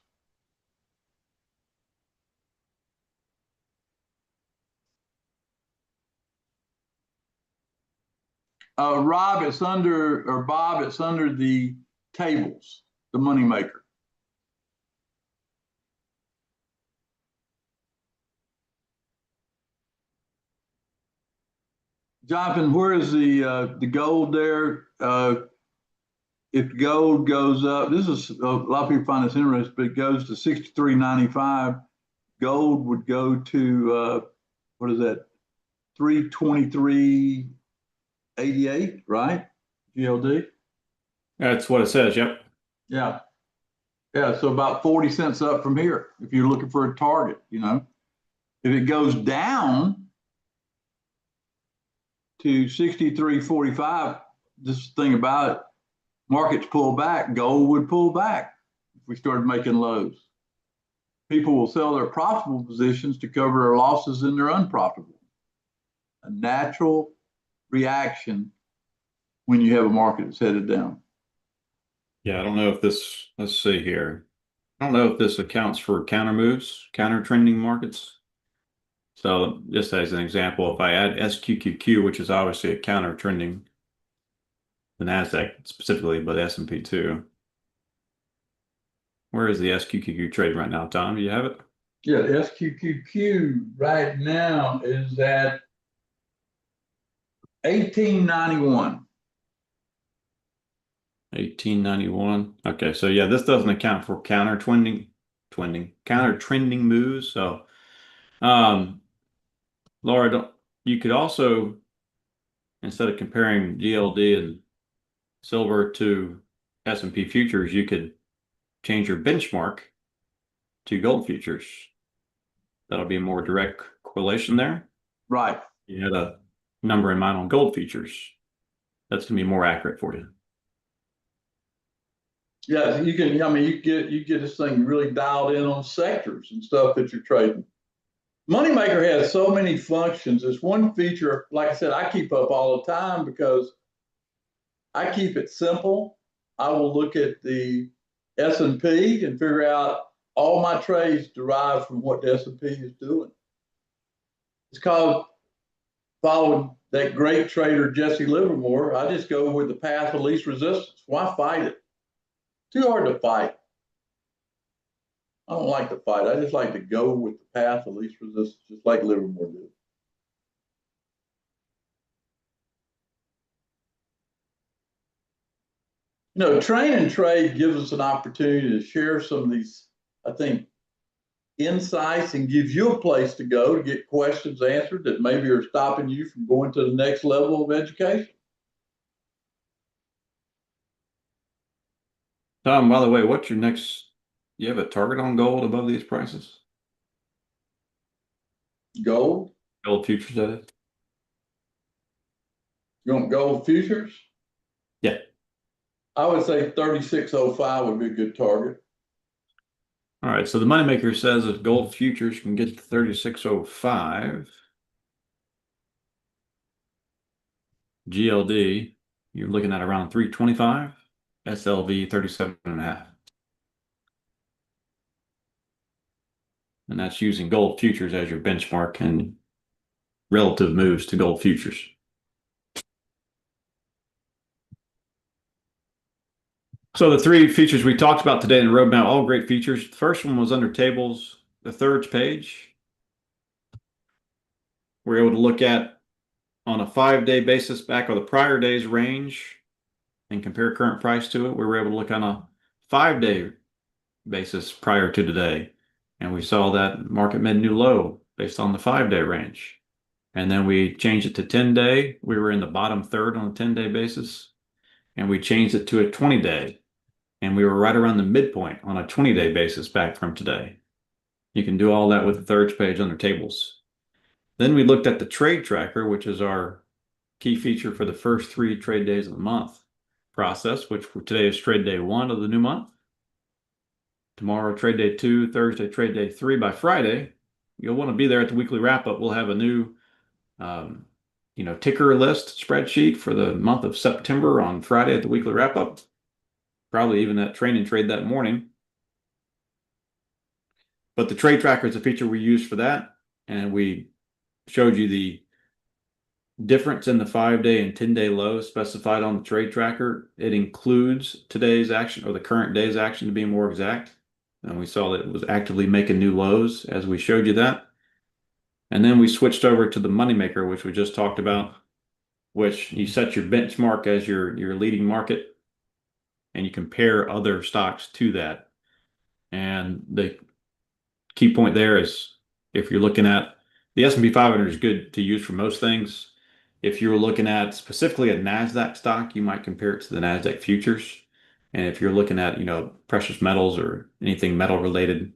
Bob, it's under the tables, the moneymaker. Jonathan, where is the gold there? If gold goes up, this is a lot of people find this interesting, but it goes to 63.95. Gold would go to what is that? 323.88, right? GLD. That's what it says. Yep. Yeah. Yeah. So about 40 cents up from here if you're looking for a target, If it goes down to 63.45, this thing about it, markets pull back, gold would pull back if we started making lows. People will sell their profitable positions to cover their losses in their unprofitable. A natural reaction when you have a market that's headed down. Yeah, I don't know if this, let's see here. I don't know if this accounts for counter moves, counter trending markets. So just as an example, if I add SQQQ, which is obviously a counter trending, the NASDAQ specifically, but S&P too. Where is the SQQQ trade right now, Tom? Do you have it? Yeah, the SQQQ right now is at 1891. 1891. Okay, so yeah, this doesn't account for counter trending moves. So, Laura, you could also, instead of comparing GLD and silver to S&P futures, you could change your benchmark to gold futures. That'll be a more direct correlation there. Right. You had a number in mind on gold futures. That's going to be more accurate for you. Yeah, you can. I mean, you get this thing really dialed in on sectors and stuff that you're trading. Moneymaker has so many functions. It's one feature, like I said, I keep up all the time because I keep it simple. I will look at the S&P and figure out all my trades derived from what the S&P is doing. It's called following that great trader Jesse Livermore. I just go with the path of least resistance. Why fight it? Too hard to fight. I don't like to fight. I just like to go with the path of least resistance, just like Livermore did. Train and Trade gives us an opportunity to share some of these, I think, insights and gives you a place to go to get questions answered that maybe are stopping you from going to the next level of education. Tom, by the way, what's your next? You have a target on gold above these prices? Gold? Gold futures, that is? You want gold futures? Yeah. I would say 36.05 would be a good target. All right. So the moneymaker says if gold futures can get to 36.05, GLD, you're looking at around 325, SLV 37.5. And that's using gold futures as your benchmark and relative moves to gold futures. So the three features we talked about today in the roadmap, all great features. The first one was under tables, the third page. We're able to look at on a 5-day basis back on the prior day's range and compare current price to it. We were able to look on a 5-day basis prior to today. And we saw that market made a new low based on the 5-day range. And then we changed it to 10-day. We were in the bottom third on a 10-day basis. And we changed it to a 20-day. And we were right around the midpoint on a 20-day basis back from today. You can do all that with the thirds page under tables. Then we looked at the trade tracker, which is our key feature for the first 3 trade days of the month process, which today is trade day 1 of the new month. Tomorrow, trade day 2, Thursday, trade day 3. By Friday, you'll want to be there at the weekly wrap up. We'll have a new, ticker list spreadsheet for the month of September on Friday at the weekly wrap up. Probably even that training trade that morning. But the trade tracker is a feature we use for that. And we showed you the difference in the 5-day and 10-day lows specified on the trade tracker. It includes today's action, or the current day's action to be more exact. And we saw that it was actively making new lows as we showed you that. And then we switched over to the moneymaker, which we just talked about, which you set your benchmark as your leading market, and you compare other stocks to that. And the key point there is, if you're looking at the S&P 500 is good to use for most things. If you're looking at specifically a NASDAQ stock, you might compare it to the NASDAQ futures. And if you're looking at, precious metals or anything metal related,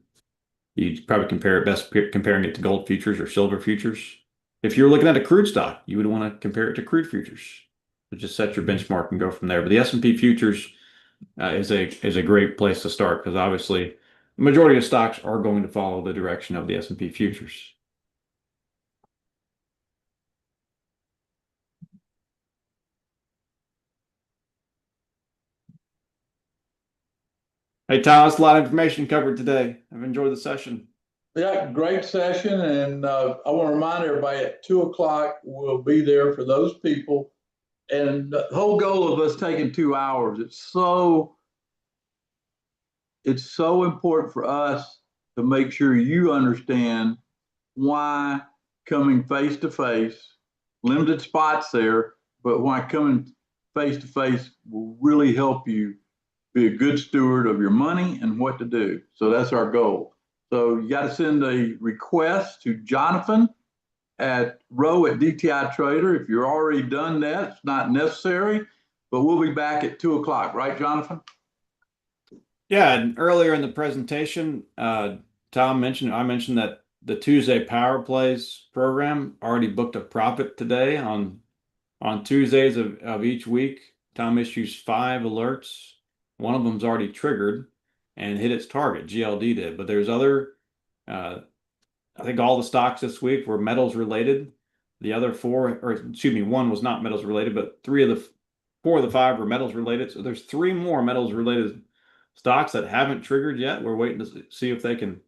you'd probably compare it best comparing it to gold futures or silver futures. If you're looking at a crude stock, you would want to compare it to crude futures. So just set your benchmark and go from there. But the S&P futures is a great place to start, because obviously the majority of stocks are going to follow the direction of the S&P futures. Hey, Tom, that's a lot of information covered today. I've enjoyed the session. Yeah, great session. And I want to remind everybody at 2:00, we'll be there for those people. And the whole goal of us taking 2 hours, it's so important for us to make sure you understand why coming face to face, limited spots there, but why coming face to face will really help you be a good steward of your money and what to do. So that's our goal. So you got to send a request to Jonathan at Rowe@DTI Trader. If you're already done that, it's not necessary, but we'll be back at 2:00, right, Jonathan? Yeah, and earlier in the presentation, I mentioned that the Tuesday Power Plays program already booked a profit today on Tuesdays of each week. Tom issues 5 alerts. One of them's already triggered and hit its target. GLD did, but there's other. I think all the stocks this week were metals related. The other 4, or excuse me, one was not metals related, but 4 of the 5 were metals related. So there's 3 more metals related stocks that haven't triggered yet. We're waiting to see if they can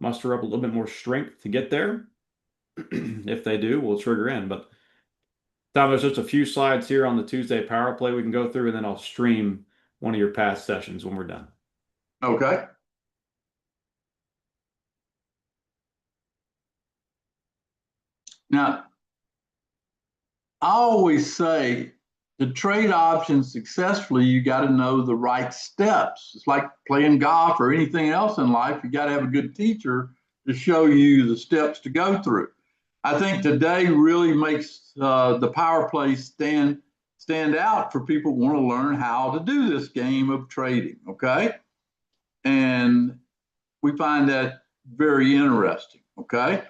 muster up a little bit more strength to get there. If they do, we'll trigger in. But Tom, there's just a few slides here on the Tuesday Power Play we can go through, and then I'll stream one of your past sessions when we're done. Okay. Now, I always say to trade options successfully, you got to know the right steps. It's like playing golf or anything else in life. You got to have a good teacher to show you the steps to go through. I think today really makes the Power Play stand out for people who want to learn how to do this game of trading, okay? And we find that very interesting, okay?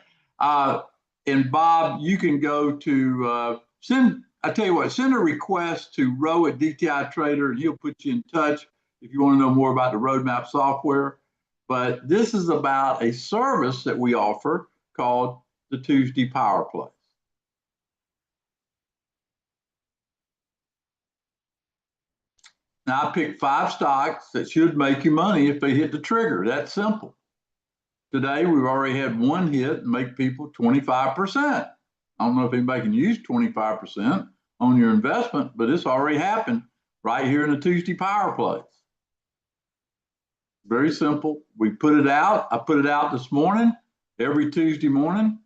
And Bob, you can go to send a request to Rowe@DTI Trader, and he'll put you in touch if you want to know more about the Roadmap software. But this is about a service that we offer called the Tuesday Power Play. Now, I picked 5 stocks that should make you money if they hit the trigger. That's simple. Today, we've already had one hit and make people 25%. I don't know if anybody can use 25% on your investment, but it's already happened right here in the Tuesday Power Plays. Very simple. We put it out. I put it out this morning, every Tuesday morning.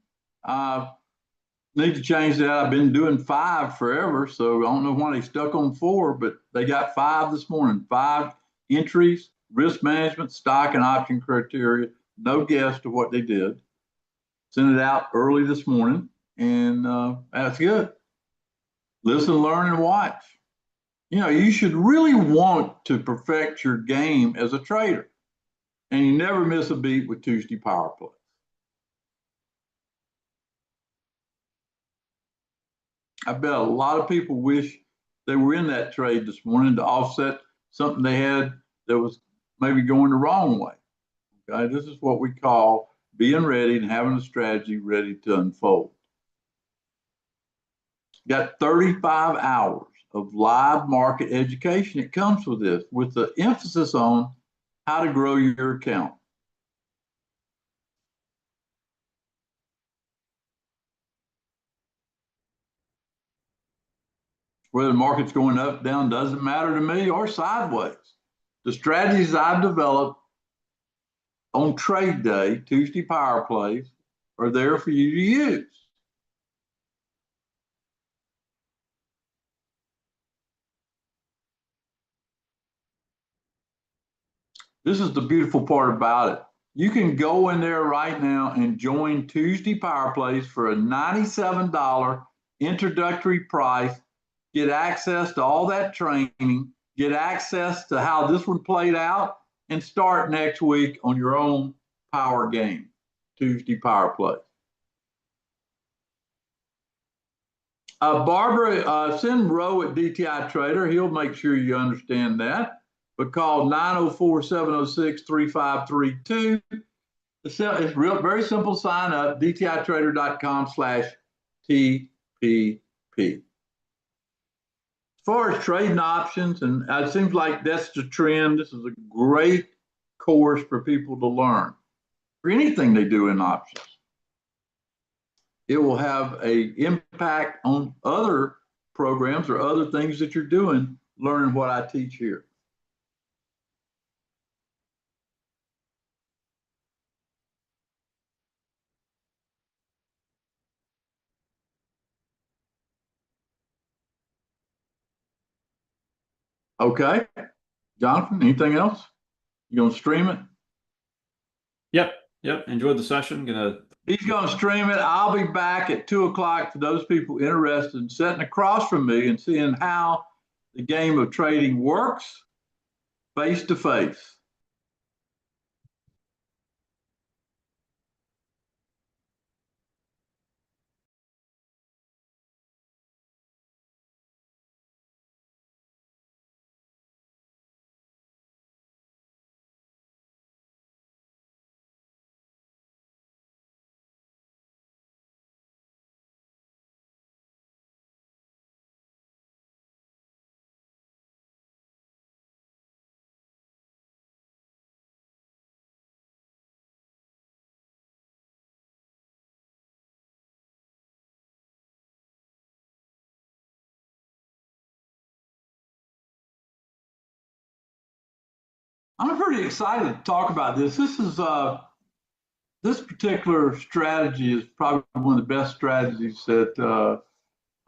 Need to change that. I've been doing 5 forever, so I don't know why they stuck on 4, but they got 5 this morning, 5 entries risk management, stock and option criteria, no guess to what they did. Sent it out early this morning, and that's good. Listen, learn, and watch. You know, you should really want to perfect your game as a trader, and you never miss a beat with Tuesday Power Play. I bet a lot of people wish they were in that trade this morning to offset something they had that was maybe going the wrong way. Okay, this is what we call being ready and having a strategy ready to unfold. Got 35 hours of live market education. It comes with this, with the emphasis on how to grow your account. Whether the market's going up, down, doesn't matter to me, or sideways. The strategies I've developed on trade day, Tuesday Power Plays, are there for you to use. This is the beautiful part about it. You can go in there right now and join Tuesday Power Plays for a $97 introductory price. Get access to all that training, get access to how this one played out, and start next week on your own power game, Tuesday Power Plays. Barbara, send Roe at DTI Trader. He'll make sure you understand that. But call 904-706-3532. It's very simple sign up, dtitrader.com/TPP. As far as trading options, and it seems like that's the trend, this is a great course for people to learn. For anything they do in options, it will have an impact on other programs or other things that you're doing, learning what I teach here. Okay, Jonathan, anything else? You gonna stream it? Yep. Enjoyed the session. He's gonna stream it. I'll be back at 2 o'clock for those people interested in sitting across from me and seeing how the game of trading works face to face. I'm pretty excited to talk about this. This particular strategy is probably one of the best strategies that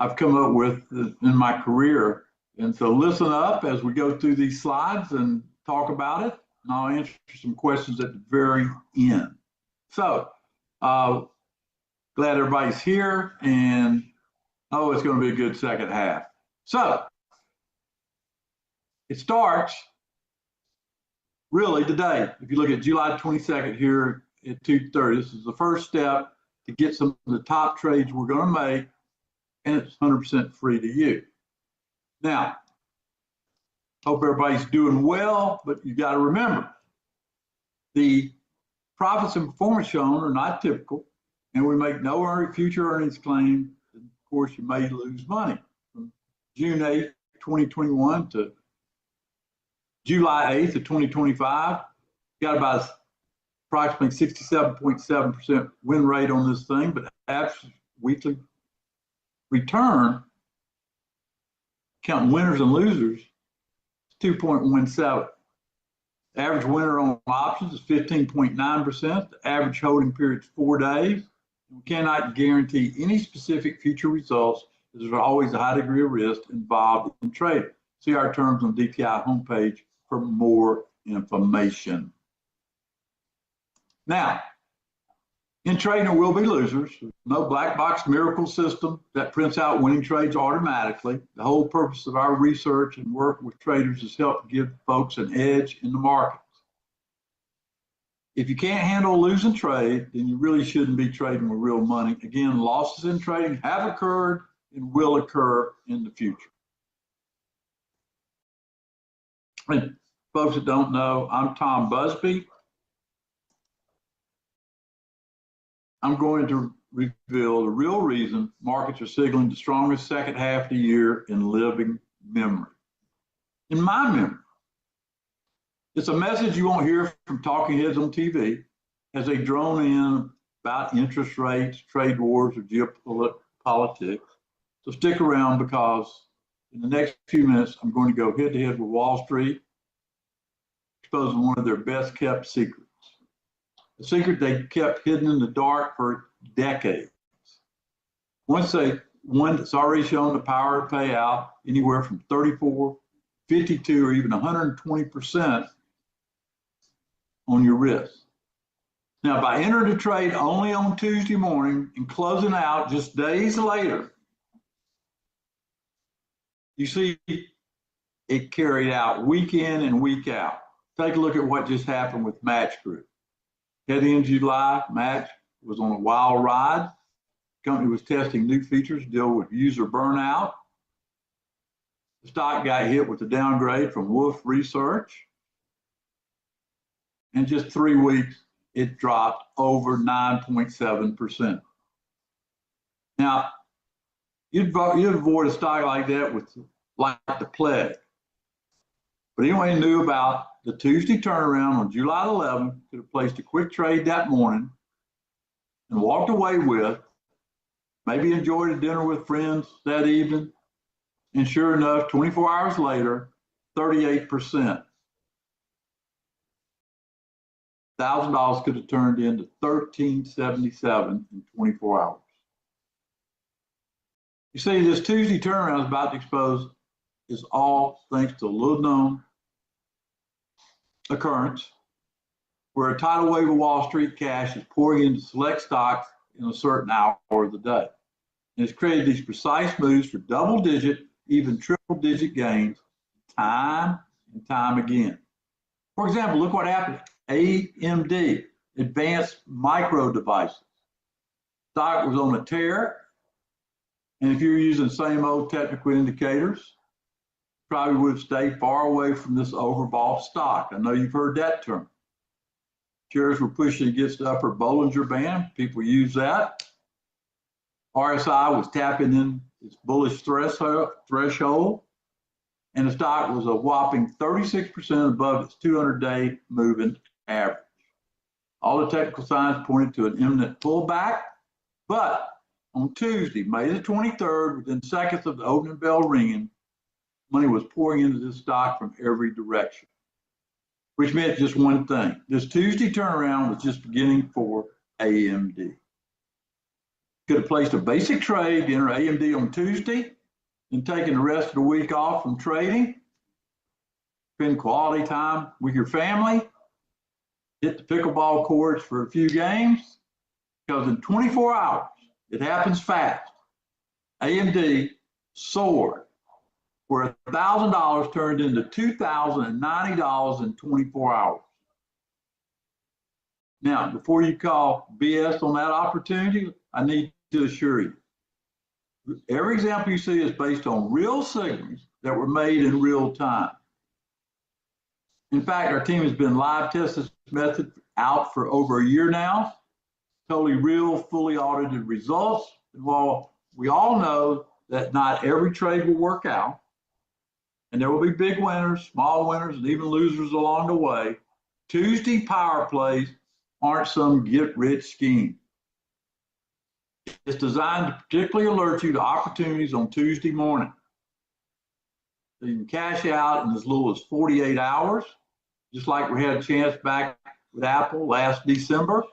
I've come up with in my career. And so listen up as we go through these slides and talk about it. And I'll answer some questions at the very end. So glad everybody's here, and it's going to be a good second half. So it starts really today. If you look at July 22nd here at 2:30, this is the first step to get some of the top trades we're going to make, and it's 100% free to you. Now, hope everybody's doing well, but you got to remember, the profits and performance shown are not typical, and we make no future earnings claim. Of course, you may lose money. From June 8th, 2021 to July 8th of 2025, got about approximately 67.7% win rate on this thing, but average weekly return, counting winners and losers, is 2.17. The average winner on options is 15.9%. The average holding period is 4 days. We cannot guarantee any specific future results, as there's always a high degree of risk involved in trading. See our terms on DTI homepage for more information. Now, in trading, there will be losers. No black box miracle system that prints out winning trades automatically. The whole purpose of our research and work with traders is help give folks an edge in the markets. If you can't handle a losing trade, then you really shouldn't be trading with real money. Again, losses in trading have occurred and will occur in the future. And folks that don't know, I'm Tom Busby. I'm going to reveal the real reason markets are signaling the strongest second half of the year in living memory. In my memory, it's a message you won't hear from talking heads on TV as they drone in about interest rates, trade wars, or geopolitics. So stick around, because in the next few minutes, I'm going to go head to head with Wall Street, exposing one of their best kept secrets. A secret they kept hidden in the dark for decades. One that's already shown the power to pay out anywhere from 34, 52, or even 120% on your risk. Now, by entering the trade only on Tuesday morning and closing out just days later, you see it carried out week in and week out. Take a look at what just happened with Match Group. Heading into July, Match was on a wild ride. The company was testing new features to deal with user burnout. The stock got hit with a downgrade from Wolfe Research. In just 3 weeks, it dropped over 9.7%. Now, you'd avoid a stock like that with like the plague. But anyone who knew about the Tuesday turnaround on July 11th could have placed a quick trade that morning and walked away with, maybe enjoyed a dinner with friends that evening, and sure enough, 24 hours later, 38%. $1,000 could have turned into $1,377 in 24 hours. You see, this Tuesday turnaround is about to expose is all thanks to a little known occurrence where a tidal wave of Wall Street cash is pouring into select stocks in a certain hour of the day. And it's created these precise moves for double-digit, even triple-digit gains time and time again. For example, look what happened. AMD, Advanced Micro Devices. Stock was on a tear. And if you're using the same old technical indicators, probably would have stayed far away from this overbought stock. I know you've heard that term. Shares were pushing against the upper Bollinger Band. People use that. RSI was tapping in its bullish threshold, and the stock was a whopping 36% above its 200-day moving average. All the technical signs pointed to an imminent pullback, but on Tuesday, May the 23rd, within seconds of the opening bell ringing, money was pouring into this stock from every direction, which meant just one thing. This Tuesday turnaround was just beginning for AMD. Could have placed a basic trade to enter AMD on Tuesday and taken the rest of the week off from trading, spend quality time with your family, hit the pickleball courts for a few games, because in 24 hours, it happens fast, AMD soared, where $1,000 turned into $2,090 in 24 hours. Now, before you call BS on that opportunity, I need to assure you, every example you see is based on real signals that were made in real time. In fact, our team has been live testing this method out for over a year now, totally real, fully audited results. And while we all know that not every trade will work out, and there will be big winners, small winners, and even losers along the way, Tuesday power plays aren't some get-rich scheme. It's designed to particularly alert you to opportunities on Tuesday morning. So you can cash out in as little as 48 hours, just like we had a chance back with Apple last December.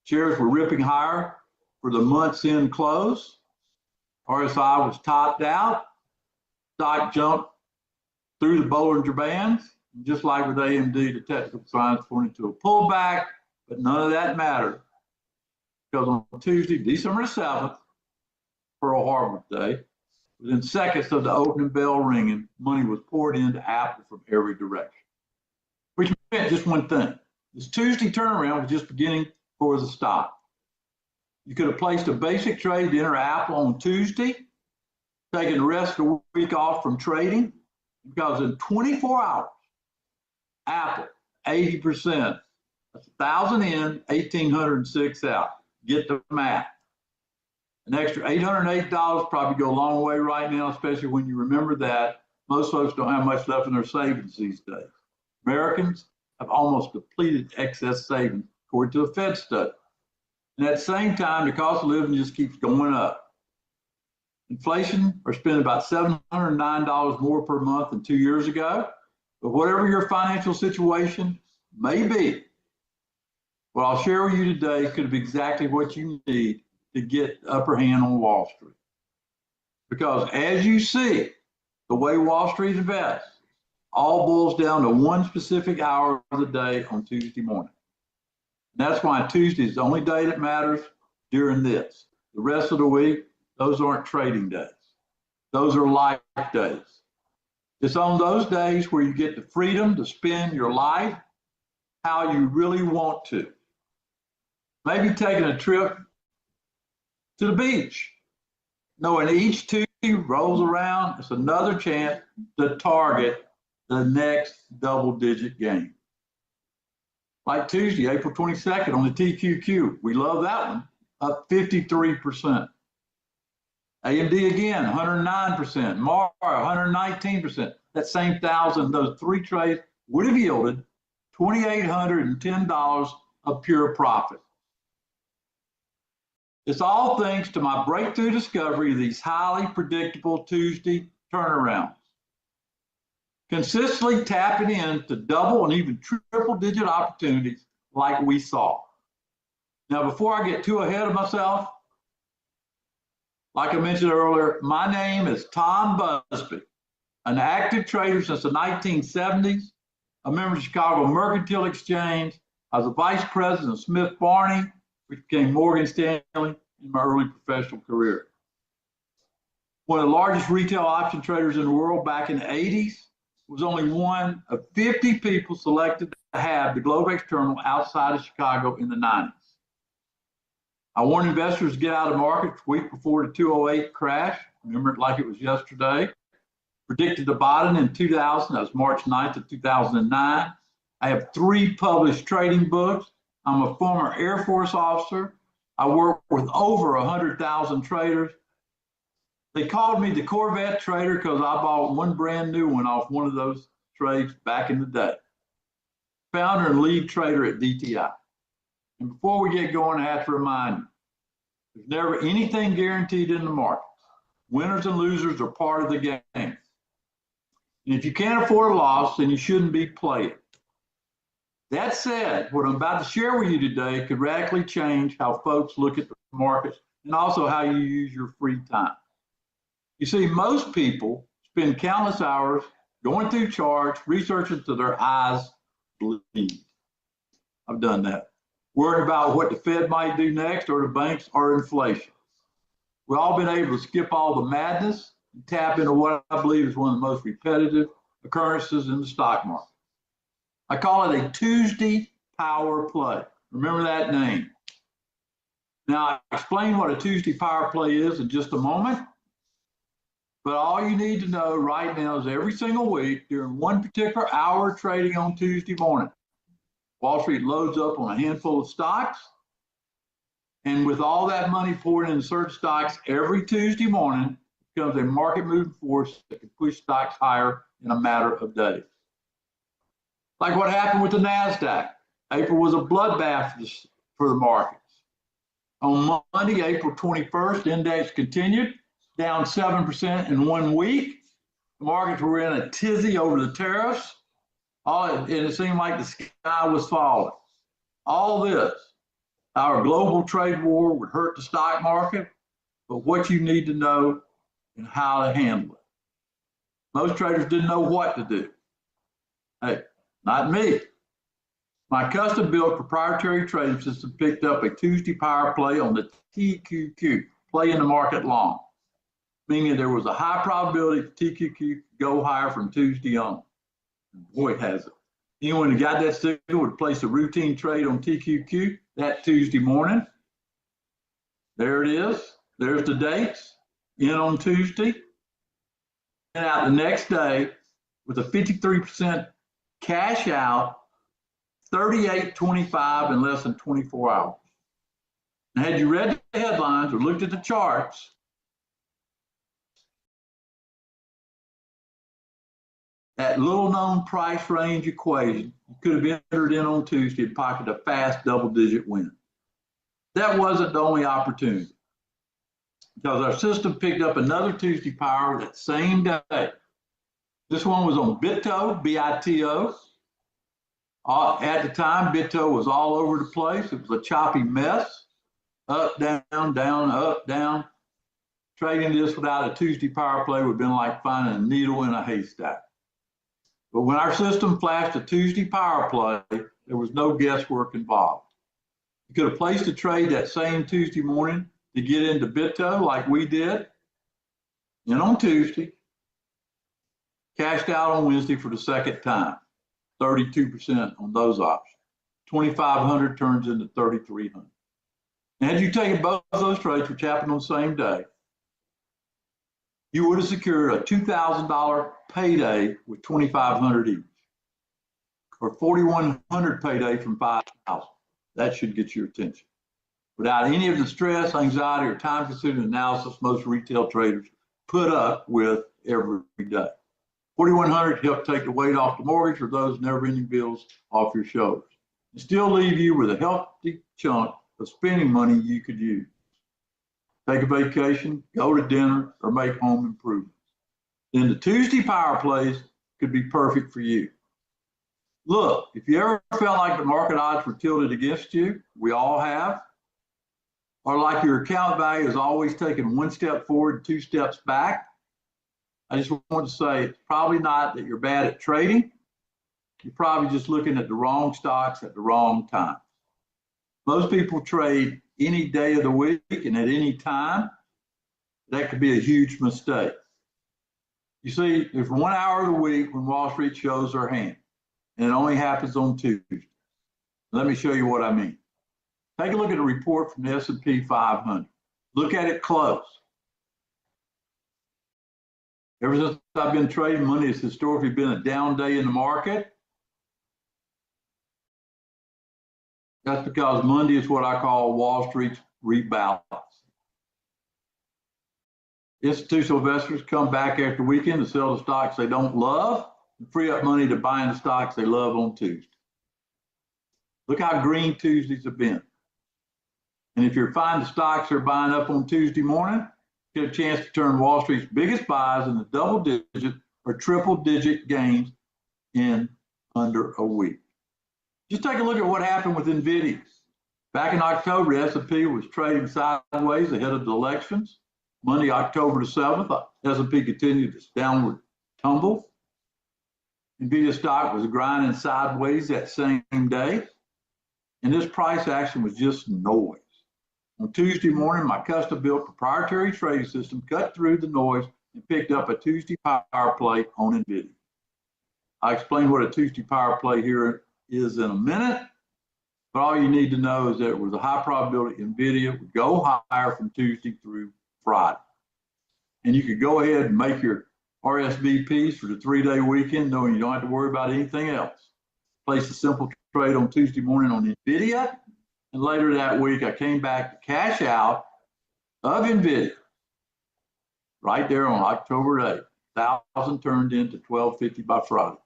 Shares were ripping higher for the month's end close. RSI was topped out. Stock jumped through the Bollinger Bands Just like with AMD, the technical signs pointed to a pullback, but none of that mattered because on Tuesday, December 7th, Pearl Harbor Day, within seconds of the opening bell ringing, money was poured into Apple from every direction, which meant just one thing. This Tuesday turnaround was just beginning for the stock. You could have placed a basic trade to enter Apple on Tuesday, taking the rest of the week off from trading, because in 24 hours, Apple, 80%. That's 1,000 in, 1,806 out. Get the math. An extra $808 probably go a long way right now, especially when you remember that most folks don't have much left in their savings these days. Americans have almost depleted excess savings, according to a Fed study. And at the same time, the cost of living just keeps going up. Inflation, we're spending about $709 more per month than 2 years ago. But whatever your financial situation may be, what I'll share with you today could be exactly what you need to get the upper hand on Wall Street. Because as you see, the way Wall Street invests all boils down to one specific hour of the day on Tuesday morning. And that's why Tuesday is the only day that matters during this. The rest of the week, those aren't trading days. Those are life days. It's on those days where you get the freedom to spend your life how you really want to. Maybe taking a trip to the beach, knowing each Tuesday rolls around, it's another chance to target the next double-digit gain. Like Tuesday, April 22nd on the TQQ, we love that one, up 53%. AMD again, 109%, MAR, 119%. That same 1,000, those three trades would have yielded $2,810 of pure profit. It's all thanks to my breakthrough discovery of these highly predictable Tuesday turnarounds. Consistently tapping into double and even triple digit opportunities like we saw. Now, before I get too ahead of myself, like I mentioned earlier, my name is Tom Busby, an active trader since the 1970s, a member of the Chicago Mercantile Exchange. I was a vice president of Smith Barney, which became Morgan Stanley in my early professional career. One of the largest retail option traders in the world back in the 80s, was only one of 50 people selected to have the Globex terminal outside of Chicago in the 90s. I warned investors to get out of the market the week before the 2008 crash. Remember it like it was yesterday. Predicted the bottom in 2000, that was March 9th of 2009. I have 3 published trading books. I'm a former Air Force officer. I work with over 100,000 traders. They called me the Corvette trader because I bought one brand new one off one of those trades back in the day. Founder and lead trader at DTI. And before we get going, I have to remind you, there's never anything guaranteed in the markets. Winners and losers are part of the game. And if you can't afford a loss, then you shouldn't be playing. That said, what I'm about to share with you today could radically change how folks look at the markets and also how you use your free time. You see, most people spend countless hours going through charts, researching till their eyes bleed. I've done that. Worried about what the Fed might do next, or the banks, or inflation. We've all been able to skip all the madness and tap into what I believe is one of the most repetitive occurrences in the stock market. I call it a Tuesday power play. Remember that name. Now, I'll explain what a Tuesday power play is in just a moment. But all you need to know right now is every single week during one particular hour of trading on Tuesday morning, Wall Street loads up on a handful of stocks. And with all that money poured into certain stocks every Tuesday morning, it becomes a market moving force that can push stocks higher in a matter of days. Like what happened with the NASDAQ. April was a bloodbath for the markets. On Monday, April 21st, the index continued down 7% in 1 week. The markets were in a tizzy over the tariffs. And it seemed like the sky was falling. All this, our global trade war would hurt the stock market, but what you need to know and how to handle it. Most traders didn't know what to do. Hey, not me. My custom built proprietary trading system picked up a Tuesday power play on the TQQ, play in the market long, meaning there was a high probability TQQ could go higher from Tuesday on. Boy, it has it. Anyone who got that signal would place a routine trade on TQQ that Tuesday morning. There it is. There's the dates. In on Tuesday. And out the next day with a 53% cash out, 38.25 in less than 24 hours. Now, had you read the headlines or looked at the charts, that little known price range equation, you could have entered in on Tuesday and pocketed a fast double-digit win. That wasn't the only opportunity, because our system picked up another Tuesday power that same day. This one was on BITO, B-I-T-O. At the time, BITO was all over the place. It was a choppy mess. Up, down, down, up, down. Trading this without a Tuesday power play would have been like finding a needle in a haystack. But when our system flashed a Tuesday power play, there was no guesswork involved. You could have placed a trade that same Tuesday morning to get into BITO like we did, and on Tuesday, cashed out on Wednesday for the second time, 32% on those options. 2,500 turns into 3,300. And had you taken both of those trades, which happened on the same day, you would have secured a $2,000 payday with 2,500 each, or 4,100 payday from 5,000. That should get your attention. Without any of the stress, anxiety, or time-consuming analysis most retail traders put up with every day. 4,100 help take the weight off the mortgage or those never-ending bills off your shoulders, and still leave you with a healthy chunk of spending money you could use. Take a vacation, go to dinner, or make home improvements. Then the Tuesday power plays could be perfect for you. Look, if you ever felt like the market odds were tilted against you, we all have, or like your account value is always taking one step forward, 2 steps back, I just want to say it's probably not that you're bad at trading. You're probably just looking at the wrong stocks at the wrong time. Most people trade any day of the week and at any time. That could be a huge mistake. You see, there's 1 hour of the week when Wall Street shows their hand, and it only happens on Tuesday. Let me show you what I mean. Take a look at a report from the S&P 500. Look at it close. Ever since I've been trading, Monday has historically been a down day in the market. That's because Monday is what I call Wall Street's rebalance. Institutional investors come back after the weekend to sell the stocks they don't love and free up money to buy in the stocks they love on Tuesday. Look how green Tuesdays have been. And if you're finding the stocks they're buying up on Tuesday morning, you get a chance to turn Wall Street's biggest buys into double-digit or triple-digit gains in under a week. Just take a look at what happened with NVIDIA. Back in October, S&P was trading sideways ahead of the elections. Monday, October the 7th, S&P continued its downward tumble. NVIDIA stock was grinding sideways that same day. And this price action was just noise. On Tuesday morning, my custom-built proprietary trading system cut through the noise and picked up a Tuesday power play on NVIDIA. I'll explain what a Tuesday power play here is in a minute, but all you need to know is that it was a high probability NVIDIA would go higher from Tuesday through Friday. And you could go ahead and make your RSVPs for the 3-day weekend, knowing you don't have to worry about anything else. Place a simple trade on Tuesday morning on NVIDIA, and later that week I came back to cash out of NVIDIA right there on October 8th. 1,000 turned into 1,250 by Friday.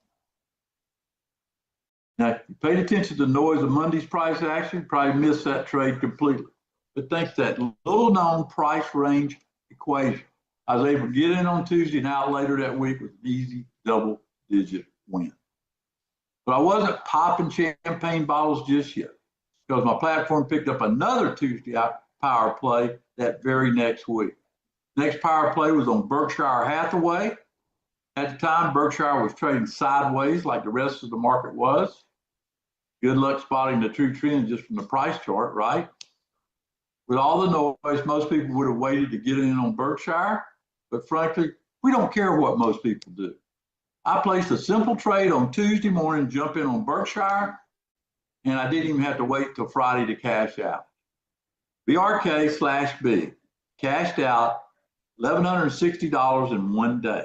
Now, if you paid attention to the noise of Monday's price action, you probably missed that trade completely. But thanks to that little known price range equation, I was able to get in on Tuesday and out later that week with an easy double-digit win. But I wasn't popping champagne bottles just yet, because my platform picked up another Tuesday power play that very next week. Next power play was on Berkshire Hathaway. At the time, Berkshire was trading sideways like the rest of the market was. Good luck spotting the true trend just from the price chart, right? With all the noise, most people would have waited to get in on Berkshire, but frankly, we don't care what most people do. I placed a simple trade on Tuesday morning, jump in on Berkshire, and I didn't even have to wait till Friday to cash out. BRK/B cashed out $1,160 in one day.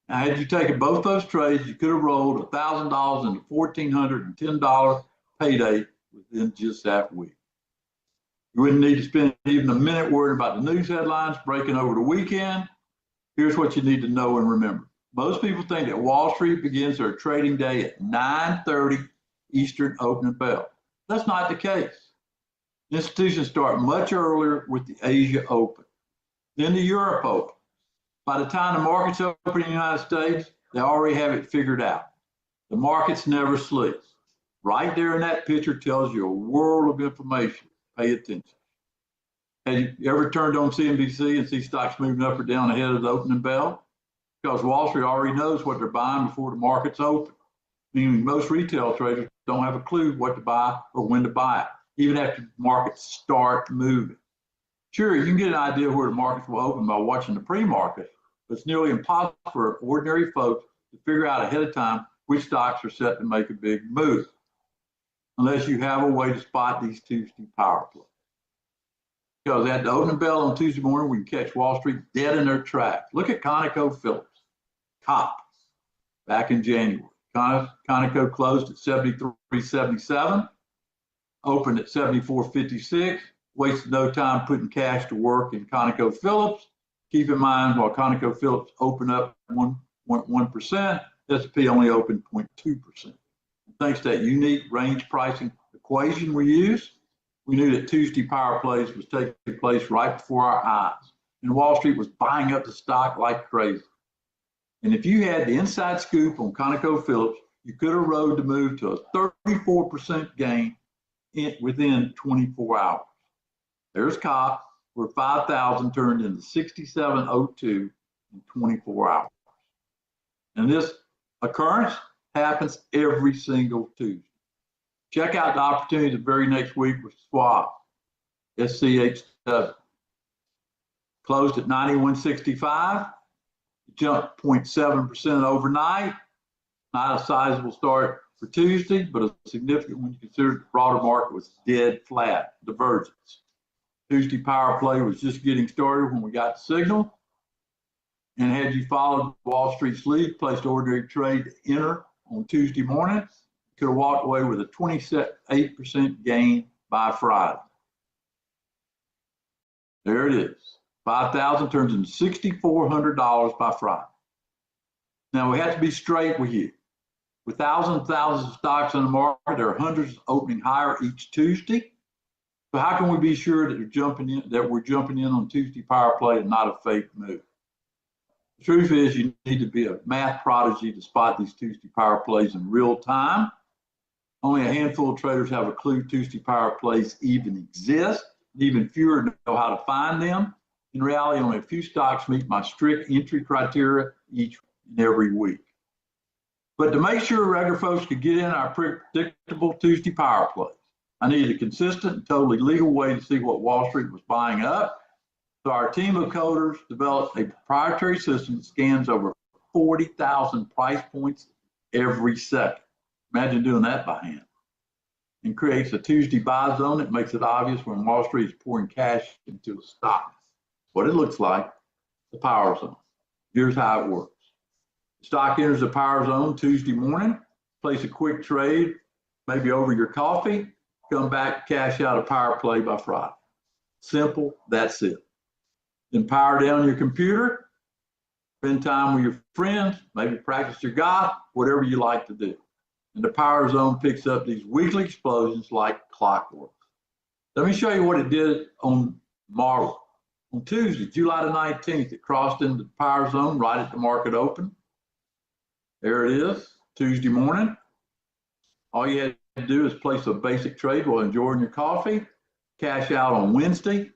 Now, had you taken both those trades, you could have rolled $1,000 into $1,410 payday within just that week. You wouldn't need to spend even a minute worrying about the news headlines breaking over the weekend. Here's what you need to know and remember. Most people think that Wall Street begins their trading day at 9:30 Eastern opening bell. That's not the case. Institutions start much earlier with the Asia Open, then the Europe Open. By the time the markets open in the United States, they already have it figured out. The markets never sleep. Right there in that picture tells you a world of information. Pay attention. Have you ever turned on CNBC and see stocks moving up or down ahead of the opening bell? Because Wall Street already knows what they're buying before the market's open. Meaning most retail traders don't have a clue what to buy or when to buy it, even after markets start moving. Sure, you can get an idea of where the markets will open by watching the pre-market, but it's nearly impossible for ordinary folks to figure out ahead of time which stocks are set to make a big move, unless you have a way to spot these Tuesday power plays. Because at the opening bell on Tuesday morning, we can catch Wall Street dead in their tracks. Look at ConocoPhillips, COP, back in January. Conoco closed at 73.77, opened at 74.56, wasted no time putting cash to work in ConocoPhillips. Keep in mind, while ConocoPhillips opened up 1.1%, S&P only opened 0.2%. Thanks to that unique range pricing equation we use, we knew that Tuesday power plays was taking place right before our eyes. And Wall Street was buying up the stock like crazy. And if you had the inside scoop on ConocoPhillips, you could have rode the move to a 34% gain within 24 hours. There's COP, where 5,000 turned into 67.02 in 24 hours. And this occurrence happens every single Tuesday. Check out the opportunity the very next week with SWAB, SCHW. Closed at 91.65, jumped 0.7% overnight. Not a sizable start for Tuesday, but a significant when you consider the broader market was dead flat, divergence. Tuesday power play was just getting started when we got the signal. And had you followed Wall Street's lead, placed ordinary trade to enter on Tuesday morning, you could have walked away with a 28% gain by Friday. There it is. 5,000 turns into $6,400 by Friday. Now we have to be straight with you. With thousands and thousands of stocks in the market, there are hundreds opening higher each Tuesday. So how can we be sure that we're jumping in on Tuesday power play and not a fake move? The truth is, you need to be a math prodigy to spot these Tuesday power plays in real time. Only a handful of traders have a clue Tuesday power plays even exist. Even fewer know how to find them. In reality, only a few stocks meet my strict entry criteria each and every week. But to make sure regular folks could get in our predictable Tuesday power plays, I needed a consistent and totally legal way to see what Wall Street was buying up. So our team of coders developed a proprietary system that scans over 40,000 price points every second. Imagine doing that by hand. And creates a Tuesday buy zone that makes it obvious when Wall Street is pouring cash into a stock. What it looks like, the power zone. Here's how it works. The stock enters the power zone Tuesday morning, place a quick trade, maybe over your coffee, come back, cash out a power play by Friday. Simple, that's it. Then power down your computer, spend time with your friends, maybe practice your golf, whatever you like to do. And the power zone picks up these weekly explosions like clockwork. Let me show you what it did on Marvel. On Tuesday, July the 19th, it crossed into the power zone right at the market open. There it is, Tuesday morning. All you had to do is place a basic trade while enjoying your coffee, cash out on Wednesday,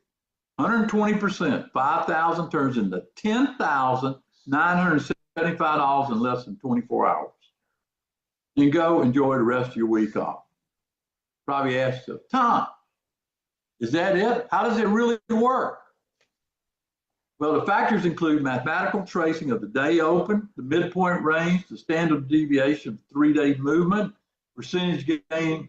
120%, 5,000 turns into $10,970 $75 in less than 24 hours. And go enjoy the rest of your week off. Probably ask yourself, Tom, is that it? How does it really work? Well, the factors include mathematical tracing of the day open, the midpoint range, the standard deviation of 3-day movement, percentage gain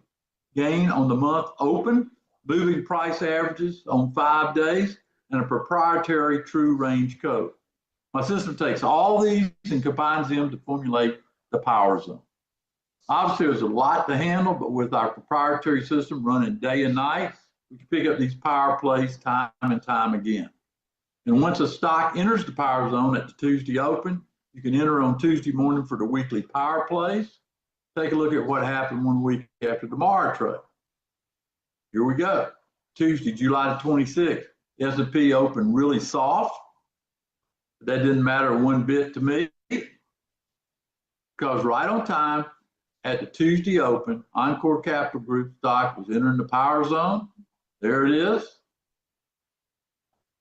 on the month open, moving price averages on 5 days, and a proprietary true range code. My system takes all these and combines them to formulate the power zone. Obviously, there's a lot to handle, but with our proprietary system running day and night, we can pick up these power plays time and time again. And once a stock enters the power zone at the Tuesday open, you can enter on Tuesday morning for the weekly power plays. Take a look at what happened 1 week after tomorrow trade. Here we go. Tuesday, July the 26th, S&P opened really soft. But that didn't matter one bit to me, because right on time at the Tuesday open, Encore Capital Group stock was entering the power zone. There it is.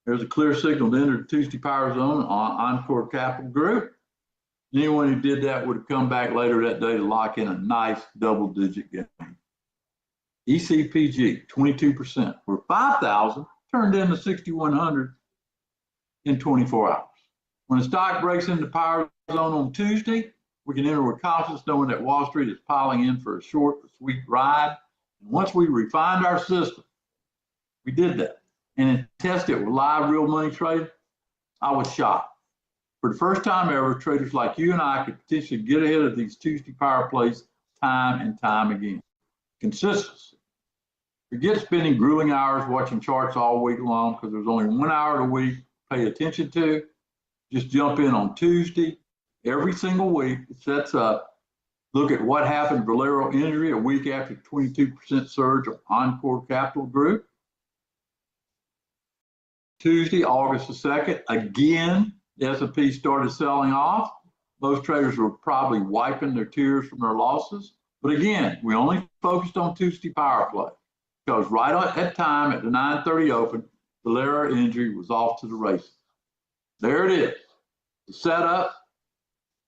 There's a clear signal to enter the Tuesday power zone on Encore Capital Group. Anyone who did that would have come back later that day to lock in a nice double-digit gain. ECPG, 22%, where 5,000 turned into 6,100 in 24 hours. When the stock breaks into power zone on Tuesday, we can enter with confidence knowing that Wall Street is piling in for a short but sweet ride. And once we refined our system, we did that, and then tested it with live real money trading, I was shocked. For the first time ever, traders like you and I could potentially get ahead of these Tuesday power plays time and time again. Consistency. Forget spending grueling hours watching charts all week long, because there's only 1 hour a week to pay attention to. Just jump in on Tuesday every single week. It sets up. Look at what happened to Valero Energy a week after 22% surge of Encore Capital Group. Tuesday, August the 2nd, again, the S&P started selling off. Most traders were probably wiping their tears from their losses. But again, we only focused on Tuesday power play, because right at that time at the 9:30 open, Valero Energy was off to the races. There it is. The setup,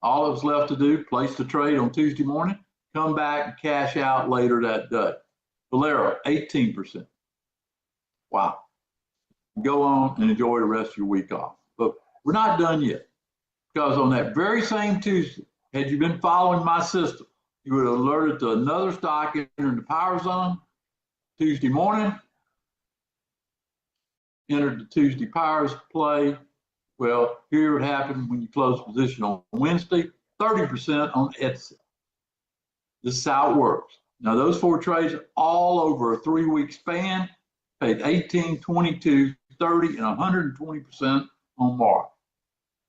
all that was left to do, place the trade on Tuesday morning, come back and cash out later that day. Valero, 18%. Wow. Go on and enjoy the rest of your week off. But we're not done yet, because on that very same Tuesday, had you been following my system, you would have alerted to another stock entering the power zone Tuesday morning, entered the Tuesday powers play. Well, here it happened when you close position on Wednesday, 30% on Etsy. This is how it works. Now, those 4 trades all over a 3-week span, paid 18, 22, 30, and 120% on March.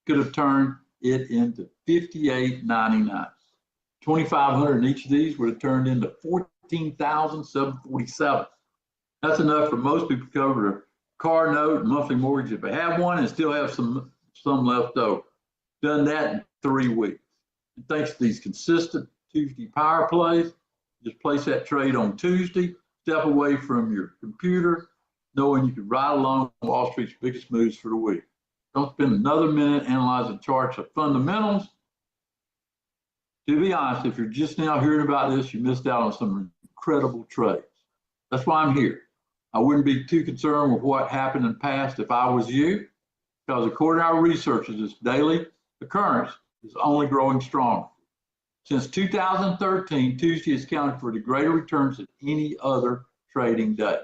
Could have turned it into $58.99. 2,500 in each of these would have turned into $14,747. That's enough for most people to cover their car note, monthly mortgage if they have one, and still have some left over. Done that in 3 weeks. And thanks to these consistent Tuesday power plays, just place that trade on Tuesday, step away from your computer, knowing you can ride along Wall Street's biggest moves for the week. Don't spend another minute analyzing charts of fundamentals. To be honest, if you're just now hearing about this, you missed out on some incredible trades. That's why I'm here. I wouldn't be too concerned with what happened in the past if I was you, because according to our researchers, this daily occurrence is only growing stronger. Since 2013, Tuesday has counted for the greater returns than any other trading day,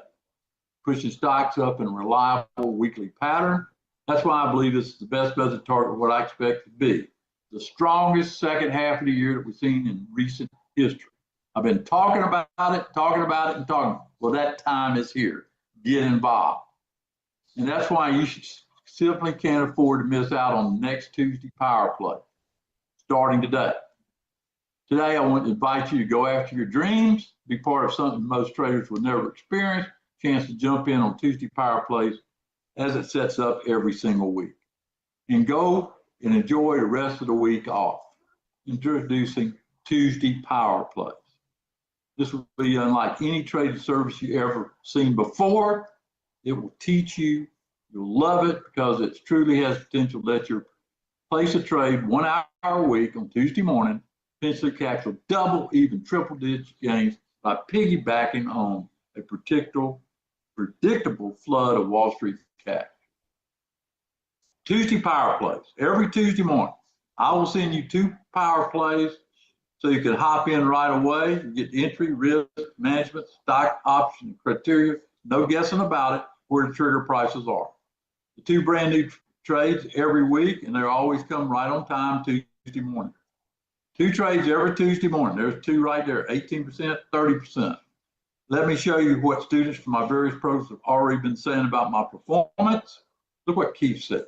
pushing stocks up in a reliable weekly pattern. That's why I believe this is the best method target of what I expect to be the strongest second half of the year that we've seen in recent history. I've been talking about it, and talking about it. Well, that time is here. Get involved. And that's why you simply can't afford to miss out on the next Tuesday power play, starting today. Today, I want to invite you to go after your dreams, be part of something most traders would never experience, chance to jump in on Tuesday power plays as it sets up every single week. And go and enjoy the rest of the week off, introducing Tuesday power plays. This will be unlike any trading service you ever seen before. It will teach you, you'll love it, because it truly has potential to let your place a trade 1 hour a week on Tuesday morning, potentially capture double, even triple digit gains by piggybacking on a predictable flood of Wall Street cash. Tuesday power plays every Tuesday morning. I will send you 2 power plays so you can hop in right away. You get entry, risk, management, stock option criteria. No guessing about it, where the trigger prices are. The 2 brand new trades every week, and they're always come right on time Tuesday morning. 2 trades every Tuesday morning. There's 2 right there, 18%, 30%. Let me show you what students from my various programs have already been saying about my performance. Look what Keith said.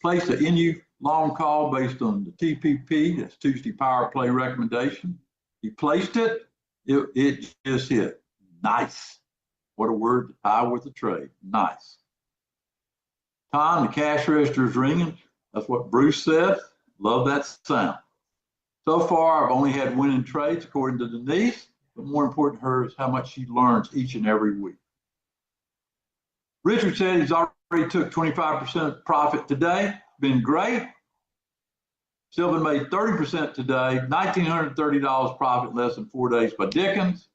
Place the NU long call based on the TPP, that's Tuesday power play recommendation. He placed it, it just hit. Nice. What a word to tie with the trade. Nice. Tom, the cash register is ringing. That's what Bruce said. Love that sound. So far, I've only had winning trades according to Denise, but more important to her is how much she learns each and every week. Richard said he's already took 25% profit today. Been great. Sylvan made 30% today, $1,930 profit in less than 4 days by Dickens.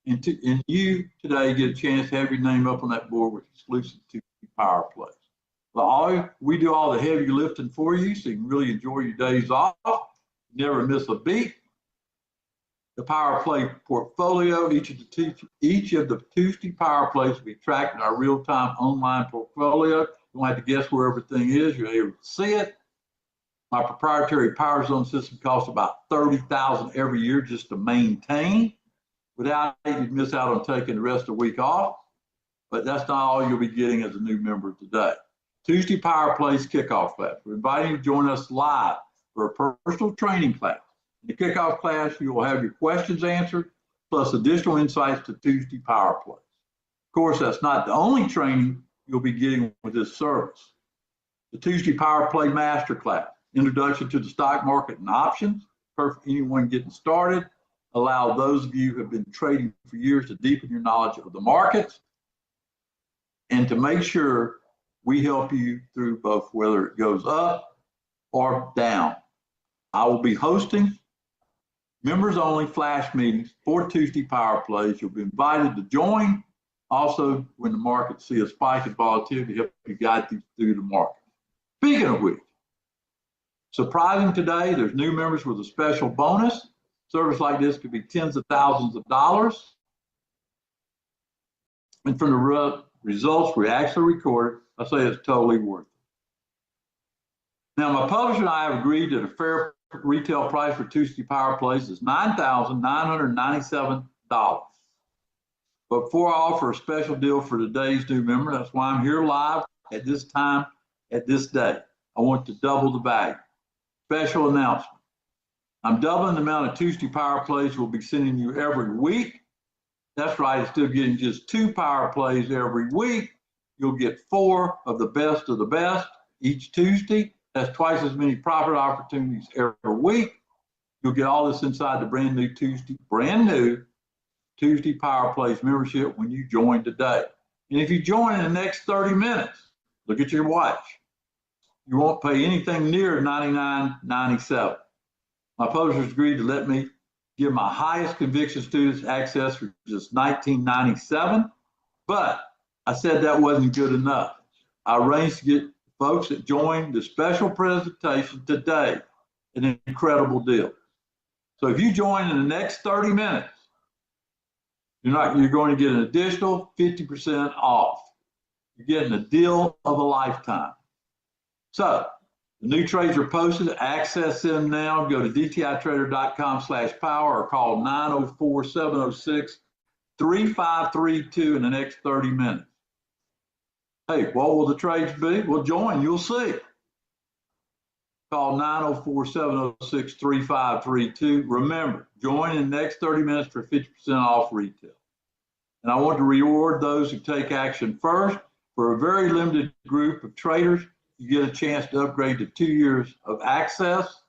And you today get a chance to have your name up on that board with exclusive 2 power plays. Well, we do all the heavy lifting for you so you can really enjoy your days off. Never miss a beat. The power play portfolio, each of the Tuesday power plays will be tracked in our real-time online portfolio. You don't have to guess where everything is. You're able to see it. My proprietary Power Zone system costs about $30,000 every year just to maintain. Without it, you'd miss out on taking the rest of the week off. But that's not all you'll be getting as a new member today. Tuesday Power Plays kickoff class. We're inviting you to join us live for a personal training class. In the kickoff class, you will have your questions answered, plus additional insights to Tuesday Power Plays. Of course, that's not the only training you'll be getting with this service. The Tuesday Power Play Masterclass, Introduction to the Stock Market and Options, perfect for anyone getting started. Allow those of you who have been trading for years to deepen your knowledge of the markets and to make sure we help you through both whether it goes up or down. I will be hosting members only flash meetings for Tuesday Power Plays. You'll be invited to join. Also, when the markets see a spike in volatility, help you guide through the market. Speaking of which, surprising today, there's new members with a special bonus. Service like this could be tens of thousands of dollars. And from the results we actually recorded, I say it's totally worth it. Now, my publisher and I have agreed that a fair retail price for Tuesday Power Plays is $9,997. But before I offer a special deal for today's new member, that's why I'm here live at this time, at this day. I want to double the value. Special announcement. I'm doubling the amount of Tuesday Power Plays we'll be sending you every week. That's right, instead of getting just 2 power plays every week, you'll get 4 of the best each Tuesday. That's twice as many profit opportunities every week. You'll get all this inside the brand new Tuesday Power Plays membership when you join today. And if you join in the next 30 minutes, look at your watch. You won't pay anything near $99.97. My publishers agreed to let me give my highest conviction students access for just $19.97, but I said that wasn't good enough. I arranged to get folks that joined the special presentation today an incredible deal. So if you join in the next 30 minutes, you're going to get an additional 50% off. You're getting a deal of a lifetime. So the new trades are posted. Access them now. Go to dtitrader.com/power or call 904-706-3532 in the next 30 minutes. Hey, what will the trades be? Well, join, you'll see. Call 904-706-3532. Remember, join in the next 30 minutes for 50% off retail. And I want to reward those who take action first. For a very limited group of traders, you get a chance to upgrade to 2 years of access,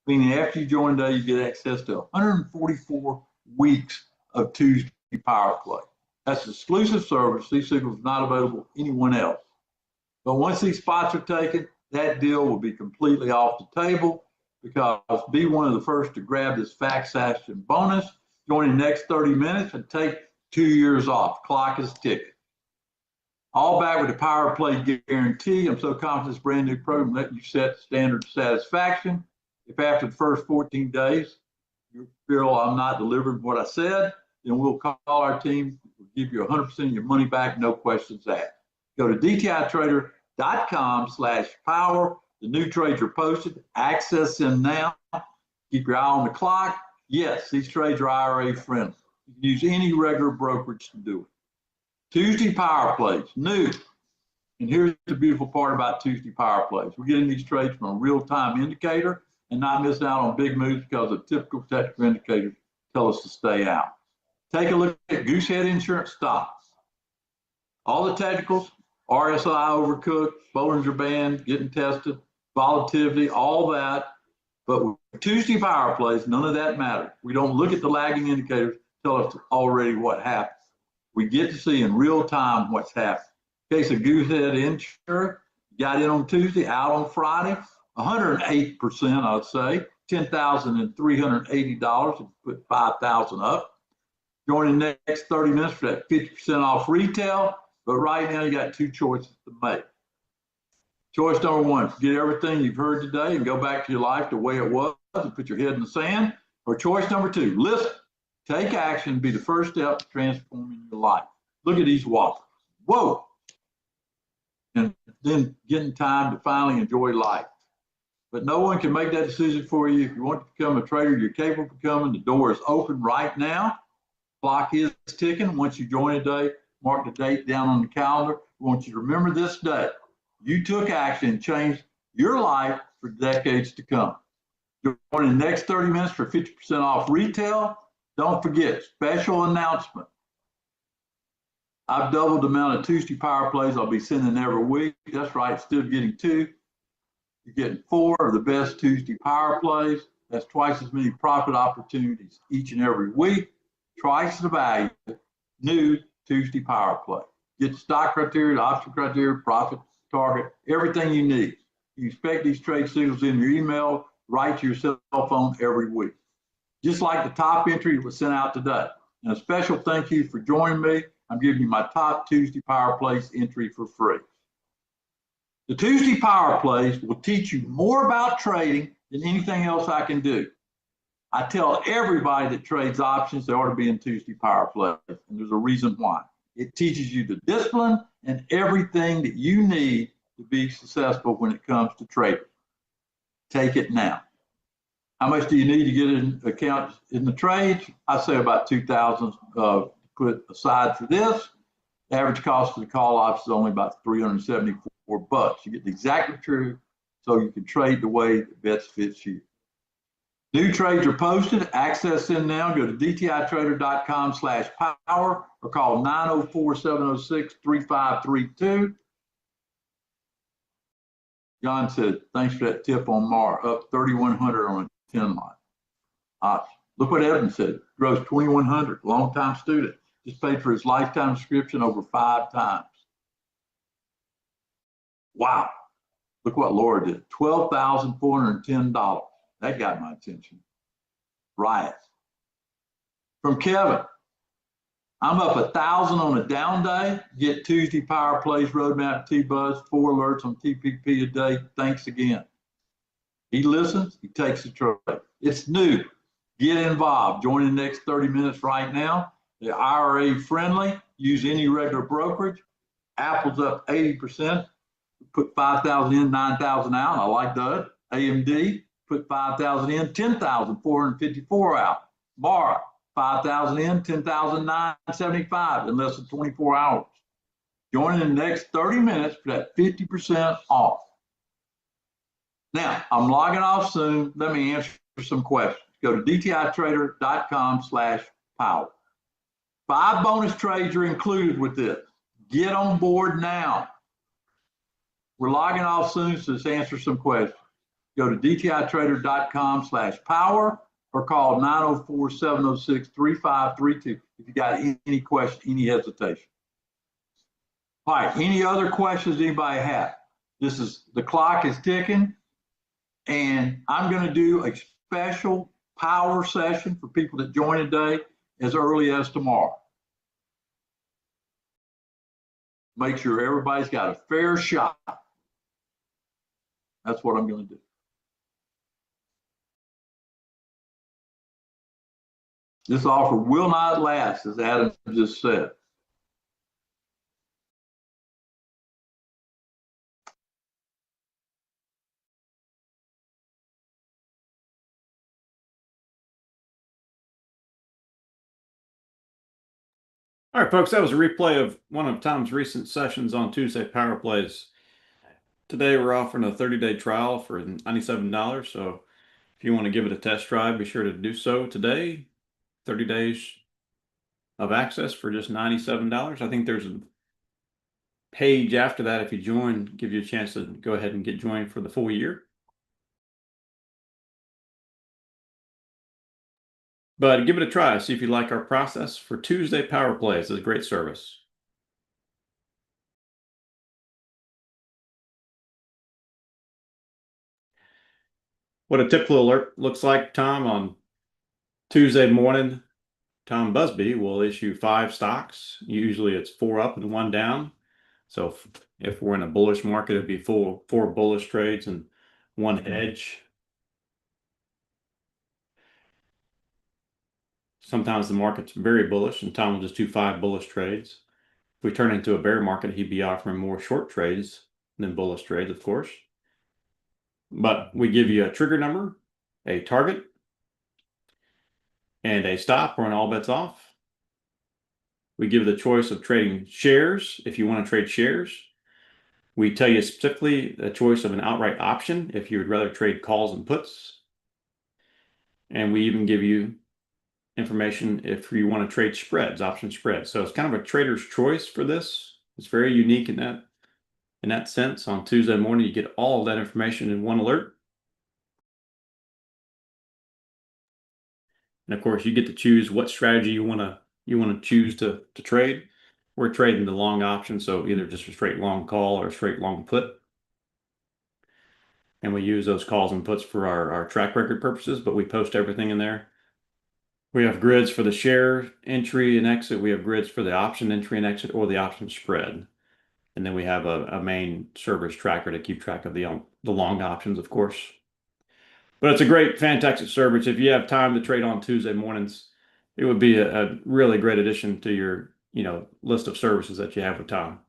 meaning after you join today, you get access to 144 weeks of Tuesday Power Play. That's exclusive service. These signals are not available to anyone else. But once these spots are taken, that deal will be completely off the table, because be one of the first to grab this Fax Action bonus. Join the next 30 minutes and take 2 years off. Clock is ticking. All back with the Power Play guarantee. I'm so confident this brand new program letting you set standard of satisfaction. If after the first 14 days you feel I'm not delivering what I said, then we'll call our team. We'll give you 100% of your money back, no questions asked. Go to dtitrader.com/power. The new trades are posted. Access them now. Keep your eye on the clock. Yes, these trades are IRA friendly. You can use any regular brokerage to do it. Tuesday Power Plays, new. And here's the beautiful part about Tuesday Power Plays. We're getting these trades from a real-time indicator and not missing out on big moves because the typical technical indicators tell us to stay out. Take a look at Goosehead Insurance stocks. All the technicals, RSI overcooked, Bollinger Band getting tested, volatility, all that. But with Tuesday Power Plays, none of that matters. We don't look at the lagging indicators, tell us already what happened. We get to see in real time what's happening. In case of Goosehead Insurance, got in on Tuesday, out on Friday, 108%, I'd say, $10,380, and put 5,000 up. Join the next 30 minutes for that 50% off retail. But right now, you got two choices to make. Choice number one, forget everything you've heard today and go back to your life the way it was and put your head in the sand. Or choice number two, listen, take action, be the first step to transforming your life. Look at these waffles. Whoa. And then getting time to finally enjoy life. But no one can make that decision for you. If you want to become a trader, you're capable of becoming. The door is open right now. Clock is ticking. Once you join today, mark the date down on the calendar. We want you to remember this day. You took action and changed your life for decades to come. Join in the next 30 minutes for 50% off retail. Don't forget, special announcement. I've doubled the amount of Tuesday Power Plays I'll be sending every week. That's right, still getting 2. You're getting 4 of the best Tuesday Power Plays. That's twice as many profit opportunities each and every week. Twice the value, new Tuesday Power Play. Get the stock criteria, the option criteria, profit target, everything you need. You expect these trade signals in your email, right to your cell phone every week. Just like the top entry that was sent out today. And a special thank you for joining me. I'm giving you my top Tuesday Power Plays entry for free. The Tuesday Power Plays will teach you more about trading than anything else I can do. I tell everybody that trades options they ought to be in Tuesday Power Plays, and there's a reason why. It teaches you the discipline and everything that you need to be successful when it comes to trading. Take it now. How much do you need to get an account in the trades? I say about $2,000 put aside for this. The average cost of the call option is only about $374. You get the exactly true, so you can trade the way that best fits you. New trades are posted. Access them now. Go to dtitrader.com/power or call 904-706-3532. John said, thanks for that tip on Mar, up 3,100 on a 10 line. Look what Evan said, grows 2,100, longtime student. Just paid for his lifetime subscription over 5 times. Wow. Look what Laura did, $12,410. That got my attention. Riot. From Kevin, I'm up 1,000 on a down day. Get Tuesday Power Plays Roadmap T-Buzz, 4 alerts on TPP a day. Thanks again. He listens, he takes the trade. It's new. Get involved. Join in the next 30 minutes right now. They're IRA friendly. Use any regular brokerage. Apple's up 80%. Put 5,000 in, 9,000 out. I like that. AMD. Put 5,000 in, 10,454 out. Mara, 5,000 in, 10,975 in less than 24 hours. Join in the next 30 minutes for that 50% off. Now, I'm logging off soon. Let me answer some questions. Go to dtitrader.com/power. 5 bonus trades are included with this. Get on board now. We're logging off soon, so let's answer some questions. Go to dtitrader.com/power or call 904-706-3532 if you got any question, any hesitation. All right, any other questions anybody have? The clock is ticking, and I'm going to do a special power session for people that join today as early as tomorrow. Make sure everybody's got a fair shot. That's what I'm going to do. This offer will not last, as Adam just said. All right, folks, that was a replay of one of Tom's recent sessions on Tuesday Power Plays. Today, we're offering a 30-day trial for $97. So if you want to give it a test drive, be sure to do so today. 30 days of access for just $97. I think there's a page after that, if you join, give you a chance to go ahead and get joined for the full year. But give it a try. See if you like our process for Tuesday Power Plays. It's a great service. What a typical alert looks like, Tom, on Tuesday morning, Tom Busby will issue 5 stocks. Usually it's 4 up and 1 down. So if we're in a bullish market, it'd be 4 bullish trades and 1 hedge. Sometimes the market's very bullish and Tom will just do 5 bullish trades. If we turn into a bear market, he'd be offering more short trades than bullish trades, of course. But we give you a trigger number, a target, and a stop or an all bets off. We give the choice of trading shares if you want to trade shares. We tell you specifically the choice of an outright option if you would rather trade calls and puts. And we even give you information if you want to trade spreads, option spreads. So it's kind of a trader's choice for this. It's very unique in that sense. On Tuesday morning, you get all of that information in one alert. And of course, you get to choose what strategy you want to choose to trade. We're trading the long option, so either just a straight long call or a straight long put. And we use those calls and puts for our track record purposes, but we post everything in there. We have grids for the share entry and exit. We have grids for the option entry and exit or the option spread. And then we have a main service tracker to keep track of the long options, of course. But it's a great, fantastic service. If you have time to trade on Tuesday mornings, it would be a really great addition to your list of services that you have with Tom.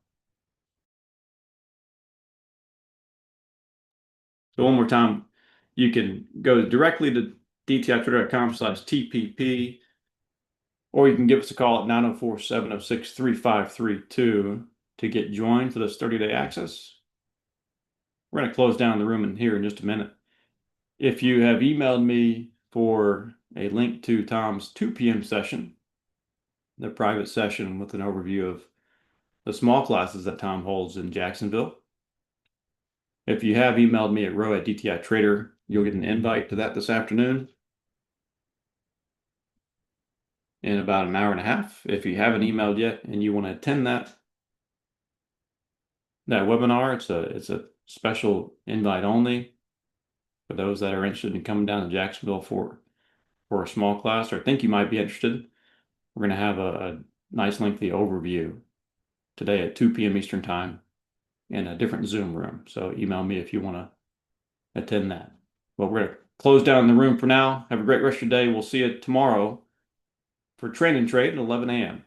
So one more time, you can go directly to dtitrader.com/TPP, or you can give us a call at 904-706-3532 to get joined for this 30-day access. We're going to close down the room in here in just a minute. If you have emailed me for a link to Tom's 2 p.m. session, the private session with an overview of the small classes that Tom holds in Jacksonville. If you have emailed me at row@DTI you'll get an invite to that this afternoon in about an hour and a half. If you haven't emailed yet and you want to attend that webinar, it's a special invite only for those that are interested in coming down to Jacksonville for a small class or think you might be interested. We're going to have a nice lengthy overview today at 2 p.m. Eastern Time in a different Zoom room. So email me if you want to attend that. Well, we're going to close down the room for now. Have a great rest of your day. We'll see you tomorrow for Train and Trade at 11 a.m.